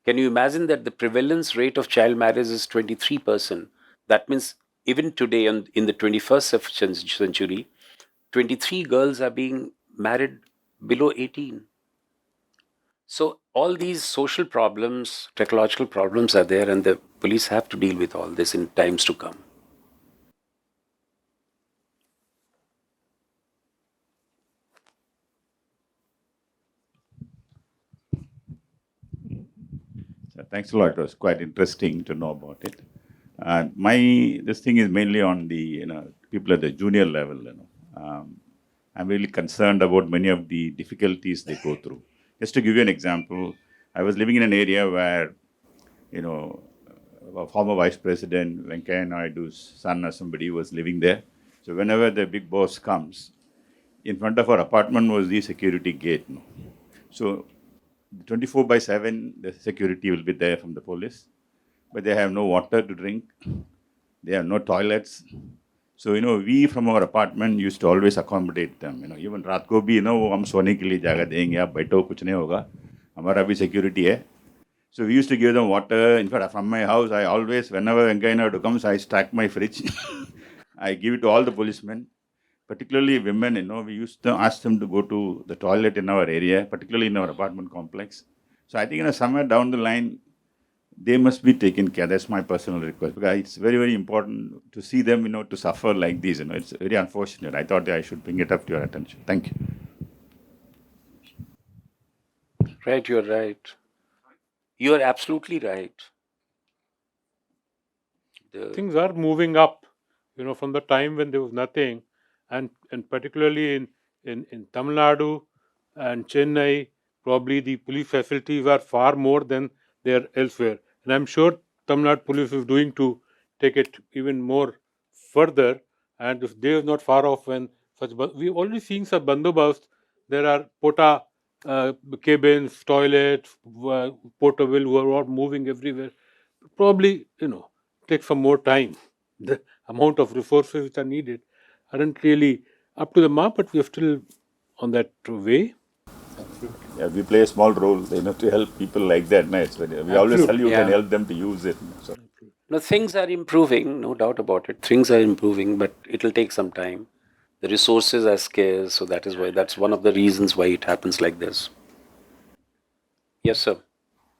Can you imagine that the prevalence rate of child marriage is 23%? That means even today, in the 21st century, 23 girls are being married below 18. So all these social problems, technological problems are there, and the police have to deal with all this in times to come. So thanks a lot. It was quite interesting to know about it. This thing is mainly on the people at the junior level. I'm really concerned about many of the difficulties they go through. Just to give you an example, I was living in an area where a former vice president Venkaiah Naidu's son or somebody was living there. So whenever the big boss comes, in front of our apartment was the security gate. So 24/7, the security will be there from the police, but they have no water to drink. They have no toilets. So, we from our apartment used to always accommodate them. Even रात को भी, वो हम सोने के लिए जगह देंगे, आप बैठो, कुछ नहीं होगा, हमारा भी security है. So we used to give them water. In fact, from my house, I always, whenever Venkaiah Naidu comes, I stack my fridge. I give it to all the policemen, particularly women. We used to ask them to go to the toilet in our area, particularly in our apartment complex. So I think, somewhere down the line, they must be taken care. That's my personal request, because it's very, very important to see them, to suffer like this. It's very unfortunate. I thought I should bring it up to your attention. Thank you. Right, you're right. You're absolutely right. Things are moving up, from the time when there was nothing, and particularly in Tamil Nadu, and Chennai, probably the police facilities are far more than they are elsewhere. And I'm sure Tamil Nadu police is doing to take it even more further. And if they are not far off when we've already seen some bandobast. There are pota cabins, toilets, portable who are all moving everywhere. Probably, take some more time. The amount of resources which are needed aren't really up to the mark, but we are still on that way. Yeah, we play a small role, to help people like that. Nice. We always tell you can Yeah. help them to use it. So. No, things are improving, no doubt about it. Things are improving, but it'll take some time. The resources are scarce, so that's one of the reasons why it happens like this. Yes, sir.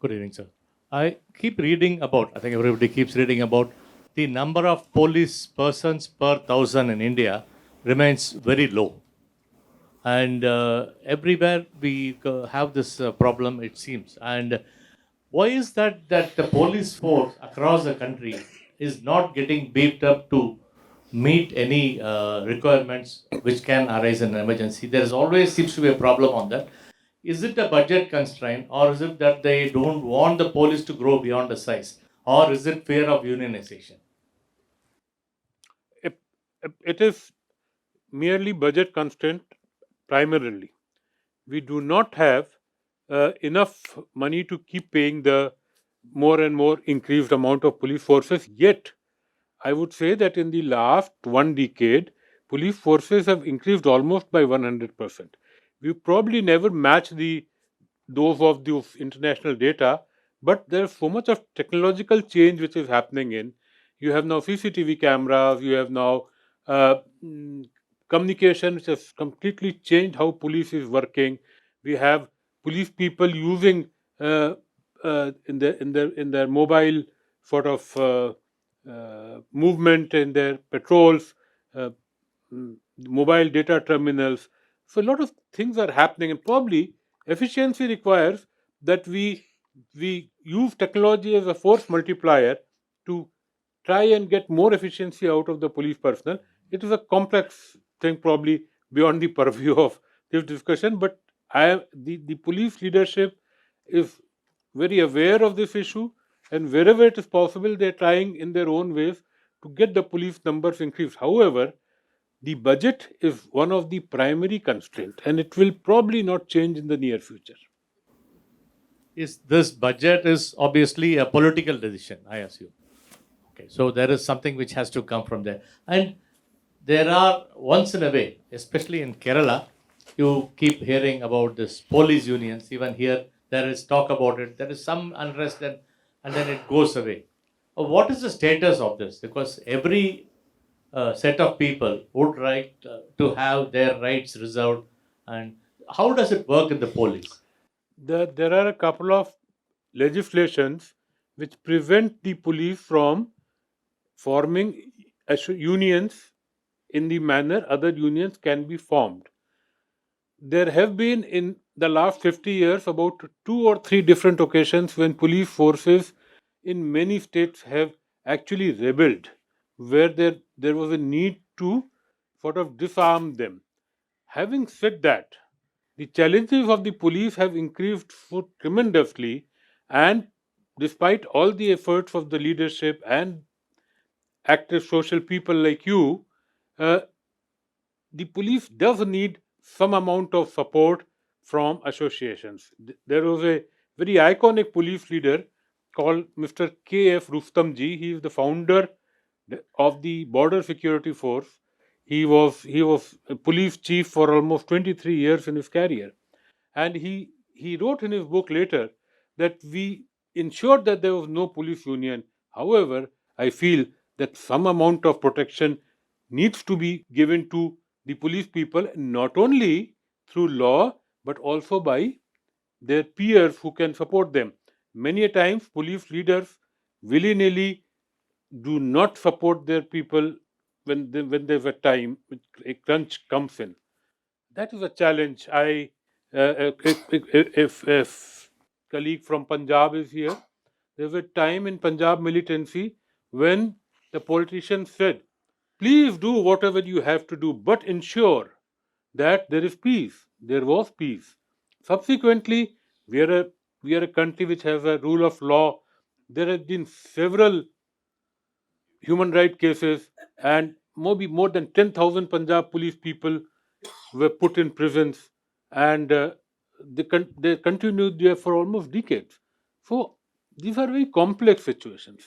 Good evening, sir. I keep reading about, I think everybody keeps reading about the number of police persons per thousand in India remains very low. And everywhere we have this problem, it seems. And why is that the police force across the country is not getting beefed up to meet any requirements which can arise in an emergency? There is always seems to be a problem on that. Is it a budget constraint, or is it that they don't want the police to grow beyond the size, or is it fear of unionization? It is merely budget constraint primarily. We do not have enough money to keep paying the more and more increased amount of police forces. Yet, I would say that in the last one decade, police forces have increased almost by 100%. We probably never match those of those international data, but there's so much of technological change which is happening in. You have now CCTV cameras, you have now uh, mm, communication which has completely changed how police is working. We have police people using in their mobile sort of movement in their patrols, uh, mobile data terminals. So a lot of things are happening, and probably efficiency requires that we use technology as a force multiplier to try and get more efficiency out of the police personnel. It is a complex thing, probably beyond the purview of this discussion, but the police leadership is very aware of this issue, and wherever it is possible, they're trying in their own ways to get the police numbers increased. However, the budget is one of the primary constraints, and it will probably not change in the near future. Is this budget is obviously a political decision, I assume. Okay, so there is something which has to come from there. And there are, once in a way, especially in Kerala, you keep hearing about this police unions. Even here, there is talk about it. There is some unrest, and then it goes away. What is the status of this? Because every set of people would like to have their rights reserved. And how does it work in the police? There are a couple of legislations which prevent the police from forming unions in the manner other unions can be formed. There have been in the last 50 years about 2 or 3 different occasions when police forces in many states have actually rebelled, where there was a need to sort of disarm them. Having said that, the challenges of the police have increased so tremendously, and despite all the efforts of the leadership and active social people like you, uh, the police does need some amount of support from associations. There was a very iconic police leader called Mr. K.F. Rustamji. He is the founder of the Border Security Force. He was a police chief for almost 23 years in his career, and he wrote in his book later that we ensured that there was no police union. However, I feel that some amount of protection needs to be given to the police people, not only through law but also by their peers who can support them. Many a times police leaders willy-nilly do not support their people when there's a time a crunch comes in. That is a challenge. If colleague from Punjab is here, there was a time in Punjab militancy when the politicians said, please do whatever you have to do, but ensure that there is peace. There was peace. Subsequently, we are a country which has a rule of law. There have been several human rights cases, and maybe more than 10,000 Punjab police people were put in prisons, and they continued there for almost decades. So these are very complex situations,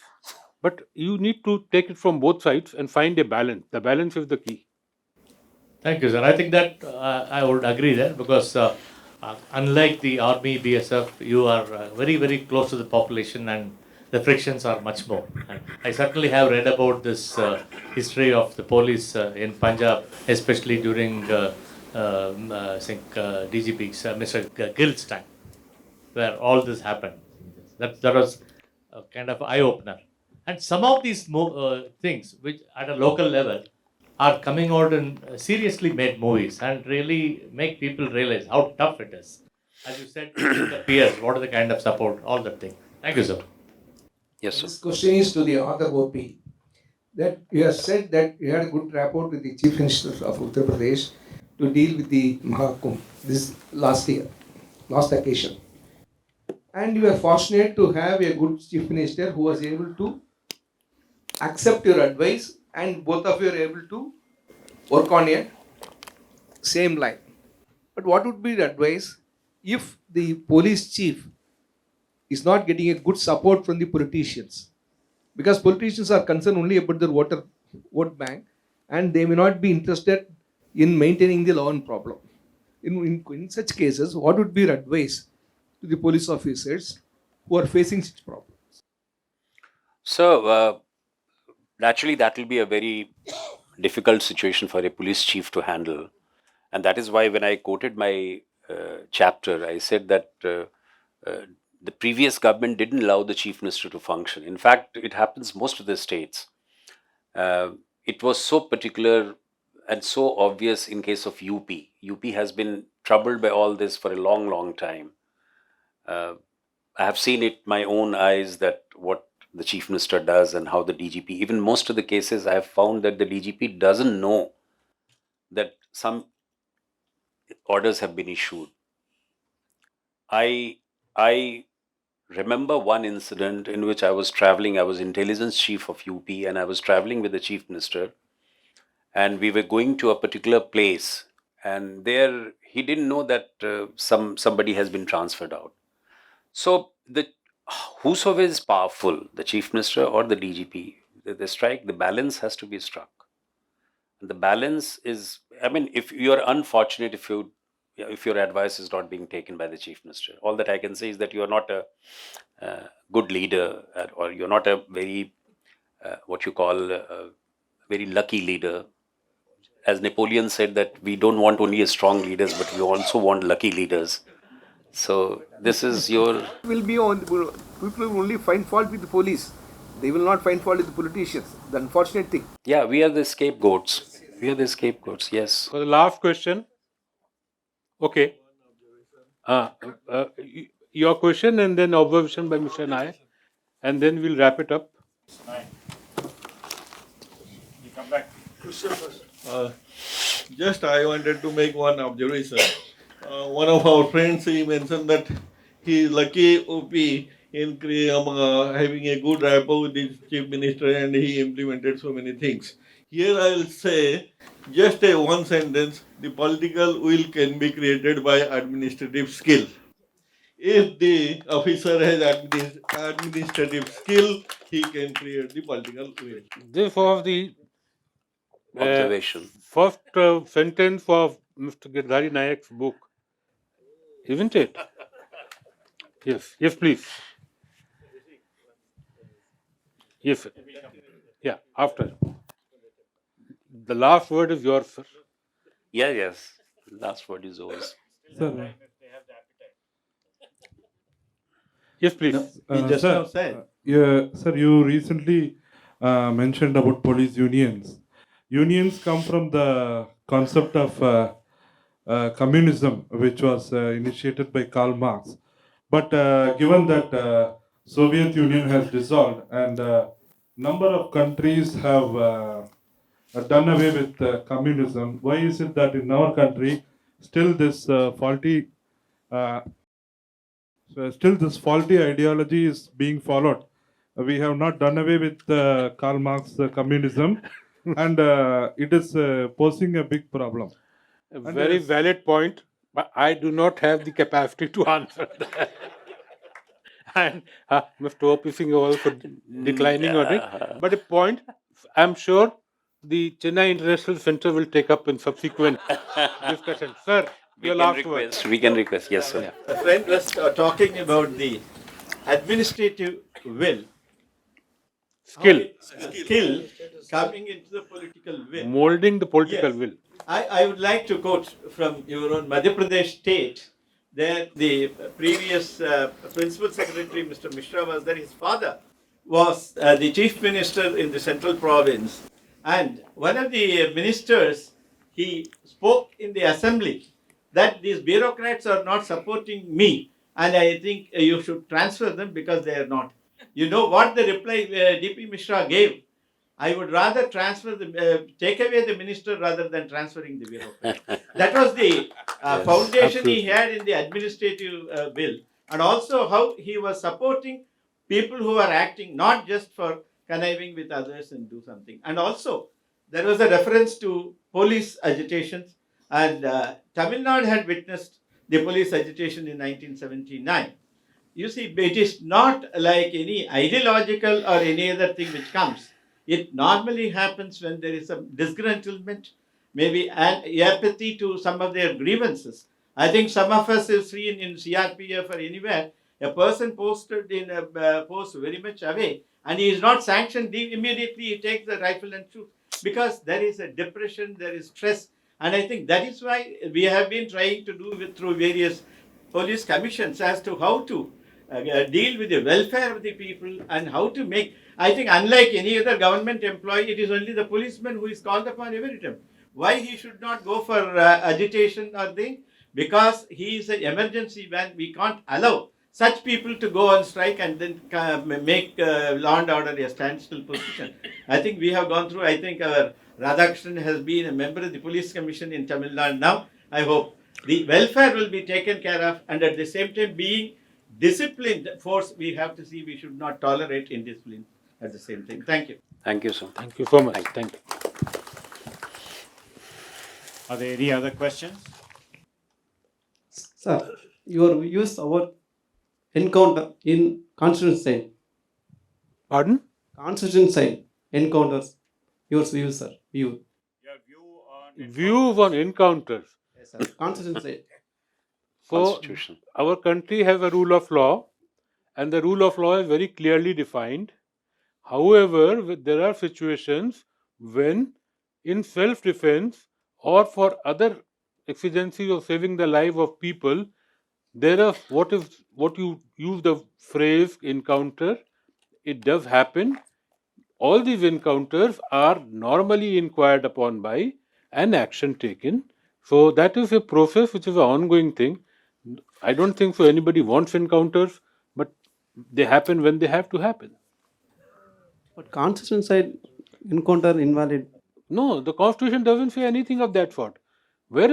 but you need to take it from both sides and find a balance. The balance is the key. Thank you, sir. I think that I would agree there because unlike the army, BSF, you are very, very close to the population and the frictions are much more. And I certainly have read about this history of the police in Punjab, especially during, I think, DGP's Mr. Gill's time, where all this happened. That was a kind of eye opener. And some of these things, which at a local level, are coming out in seriously made movies and really make people realize how tough it is. As you said, the peers, what are the kind of support, all that thing. Thank you, sir. Yes, sir. This question is to the author OP. That you have said that you had a good rapport with the Chief Minister of Uttar Pradesh to deal with the Mahakumbh this last occasion. And you are fortunate to have a good Chief Minister who was able to accept your advice and both of you are able to work on a same line. But what would be the advice if the police chief is not getting a good support from the politicians? Because politicians are concerned only about their vote bank and they may not be interested in maintaining the law and problem. In such cases, what would be your advice to the police officers who are facing such problems? So, naturally, that will be a very difficult situation for a police chief to handle. And that is why when I quoted my chapter, I said that the previous government didn't allow the chief minister to function. In fact, it happens most of the states. It was so particular and so obvious in case of UP. UP has been troubled by all this for a long, long time. I have seen it my own eyes that what the chief minister does and how the DGP, even most of the cases I have found that the DGP doesn't know that some orders have been issued. I remember one incident in which I was traveling. I was intelligence chief of UP and I was traveling with the chief minister, and we were going to a particular place, and there he didn't know that somebody has been transferred out. So the whosoever is powerful, the chief minister or the DGP, the strike, the balance has to be struck. And the balance is, I mean, if you are unfortunate, if your advice is not being taken by the chief minister, all that I can say is that you are not a good leader, or you're not a very what you call a very lucky leader. As Napoleon said that we don't want only a strong leaders, but we also want lucky leaders. So this is your Will be on people will only find fault with the police. They will not find fault with the politicians. The unfortunate thing. yeah. We are the scapegoats. We are the scapegoats. Yes. For the last question, okay. Your question and then observation by Mr. Nayak, and then we'll wrap it up. You come back. Just I wanted to make one observation. One of our friends, he mentioned that he is lucky OP in having a good rapport with the chief minister and he implemented so many things. Here I will say just a one sentence: the political will can be created by administrative skill. If the officer has administrative skill, he can create the political will. This was the Observation. first sentence of Mr. Girdhari Nayak's book, isn't it? Yes. Yes, please. Yes, sir. Yeah, after. The last word is yours, sir. Yeah, yes. Last word is yours. Sir, Yes, please. He just now said. sir, you recently mentioned about police unions. Unions come from the concept of communism, which was initiated by Karl Marx. But given that Soviet Union has dissolved and number of countries have done away with communism, why is it that in our country still this faulty Uh, so still, this faulty ideology is being followed. We have not done away with Karl Marx communism, and it is posing a big problem. A And very yes, valid point, but I do not have the capacity to answer that. And Mr. O.P. Singh also declining on it. But a point, I'm sure the Chennai International Center will take up in subsequent discussion. Sir, We your can last word. request. We can request. Yes, sir. A friend was talking about the administrative will, Skill, skill coming into the political will. molding the political Yes. will. I would like to quote from your own Madhya Pradesh state. There, the previous principal secretary, Mr. Mishra, was there. His father was the chief minister in the central province, and one of the ministers, he spoke in the assembly that these bureaucrats are not supporting me, and I think you should transfer them because they are not. You know what the reply DP Mishra gave? I would rather take away the minister rather than transferring the bureaucrat. That was the Yes, foundation he absolutely. had in the administrative bill, and also how he was supporting people who are acting not just for conniving with others and do something. And also, there was a reference to police agitations, and Tamil Nadu had witnessed the police agitation in 1979. You see, it is not like any ideological or any other thing which comes. It normally happens when there is a disgruntlement, maybe an apathy to some of their grievances. I think some of us have seen in CRPF or anywhere a person posted in a post very much away, and he is not sanctioned. Immediately he takes the rifle and shoots because there is a depression, there is stress, and I think that is why we have been trying to do it through various police commissions as to how to deal with the welfare of the people and how to make. I think, unlike any other government employee, it is only the policeman who is called upon every time. Why he should not go for agitation or thing? Because he is an emergency man. We can't allow such people to go on strike and then make law and order a standstill position. I think we have gone through. I think our Radhakrishnan has been a member of the police commission in Tamil Nadu now. I hope the welfare will be taken care of, and at the same time being disciplined force, we have to see we should not tolerate indiscipline at the same time. Thank you. Thank you, sir. Thank you so much. Thank you. Are there any other questions? Sir, your views about encounter in Constitution side. Pardon? Constitution side encounters. Your views, sir. View. Your view on Views on encounters. Yes, sir. Constitution side. So, Constitution. our country has a rule of law, and the rule of law is very clearly defined. However, there are situations when, in self defense or for other exigencies of saving the life of people, there are what you use the phrase encounter. It does happen. All these encounters are normally inquired upon by and action taken. So that is a process which is an ongoing thing. I don't think so anybody wants encounters, but they happen when they have to happen. But Constitution side encounter invalid. No, the Constitution doesn't say anything of that sort. What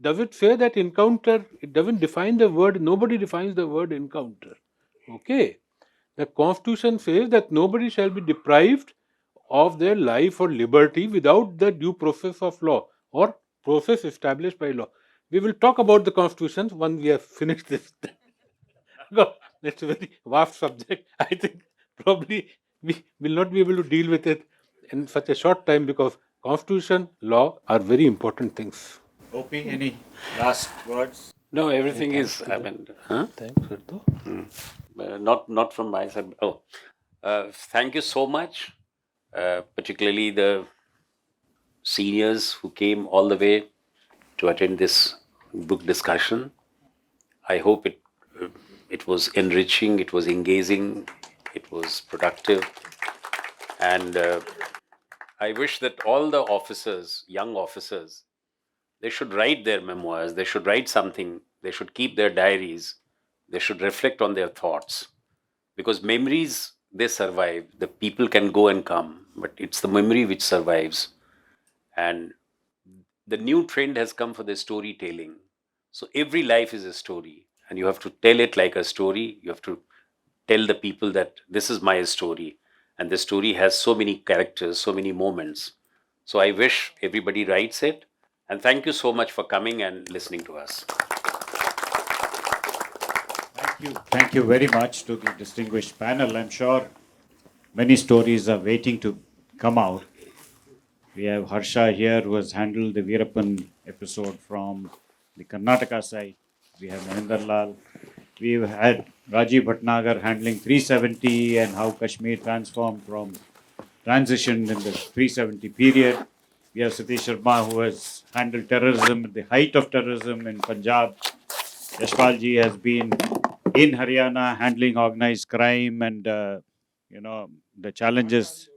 does it say that encounter? It doesn't define the word. Nobody defines the word encounter. Okay, the Constitution says that nobody shall be deprived of their life or liberty without the due process of law or process established by law. We will talk about the Constitution when we have finished this. It's a very vast subject. I think probably we will not be able to deal with it in such a short time because Constitution, law are very important things. OP, any last words? No, everything is. I mean, Thanks, Sirto. not from my side. Oh, thank you so much, particularly the seniors who came all the way to attend this book discussion. I hope it was enriching, it was engaging, it was productive, and I wish that all the officers, young officers, they should write their memoirs, they should write something, they should keep their diaries, they should reflect on their thoughts. Because memories, they survive. The people can go and come, but it's the memory which survives. And the new trend has come for the storytelling. So every life is a story, and you have to tell it like a story. You have to tell the people that this is my story, and the story has so many characters, so many moments. So I wish everybody writes it, and thank you so much for coming and listening to us. Thank you very much to the distinguished panel. I'm sure many stories are waiting to come out. We have Harsha here, who has handled the Veerappan episode from the Karnataka side. We have Mahinder Lal. We've had Rajiv Bhatnagar handling 370 and how Kashmir transitioned in the 370 period. We have Satish Sharma, who has handled terrorism at the height of terrorism in Punjab. Yashpalji has been in Haryana handling organized crime and, the challenges.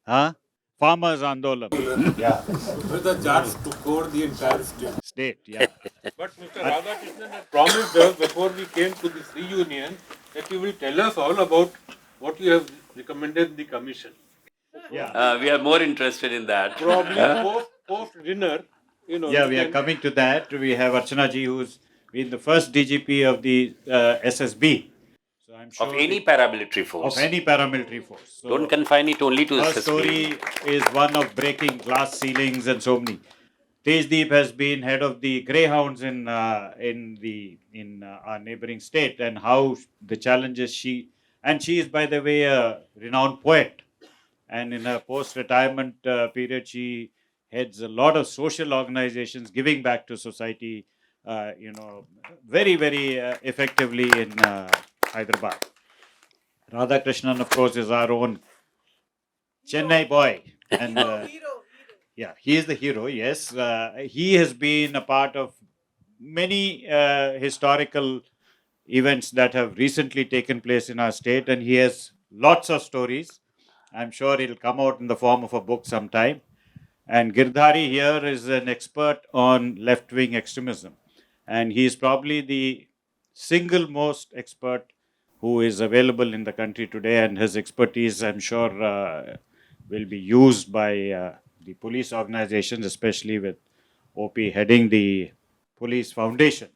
Huh? Farmers Andolan. Yeah. With the chance to code the entire state. Yeah. But Mr. Radhakrishnan had promised us before we came to this reunion that you will tell us all about what you have recommended in the commission. Yeah. We are more interested in that. Probably post dinner, Yeah, we are coming to that. We have Archana ji, who's been the first DGP of the SSB. So I'm sure Of any paramilitary force. of any paramilitary force. So Don't confine it only to her SSB. story is one of breaking glass ceilings and so many. Tejdeep has been head of the Greyhounds in our neighboring state, and how the challenges she is, by the way, a renowned poet. And in her post-retirement period, she heads a lot of social organizations, giving back to society, very, very effectively in Hyderabad. Radhakrishnan, of course, is our own Chennai boy. And yeah, he is the hero, yes. He has been a part of many historical events that have recently taken place in our state, and he has lots of stories. I'm sure it'll come out in the form of a book sometime. And Girdhari here is an expert on left-wing extremism. And he is probably the single most expert who is available in the country today. And his expertise, I'm sure, will be used by the police organizations, especially with OP heading the police foundation.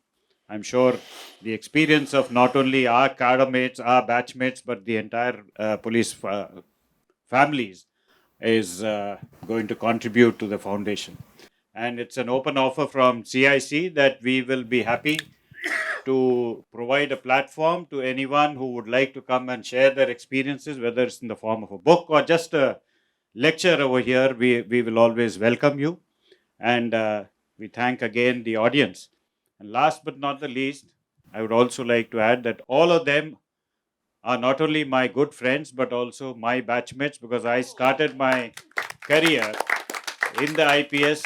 I'm sure the experience of not only our cadre mates, our batchmates, but the entire police families is going to contribute to the foundation. And it's an open offer from CIC that we will be happy to provide a platform to anyone who would like to come and share their experiences, whether it's in the form of a book or just a lecture over here. We will always welcome you. And we thank again the audience. And last but not the least, I would also like to add that all of them are not only my good friends, but also my batchmates, because I started my career in the IPS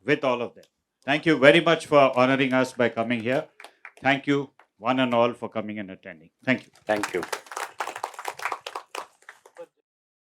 with all of them. Thank you very much for honoring us by coming here. Thank you, one and all, for coming and attending. Thank you. Thank you.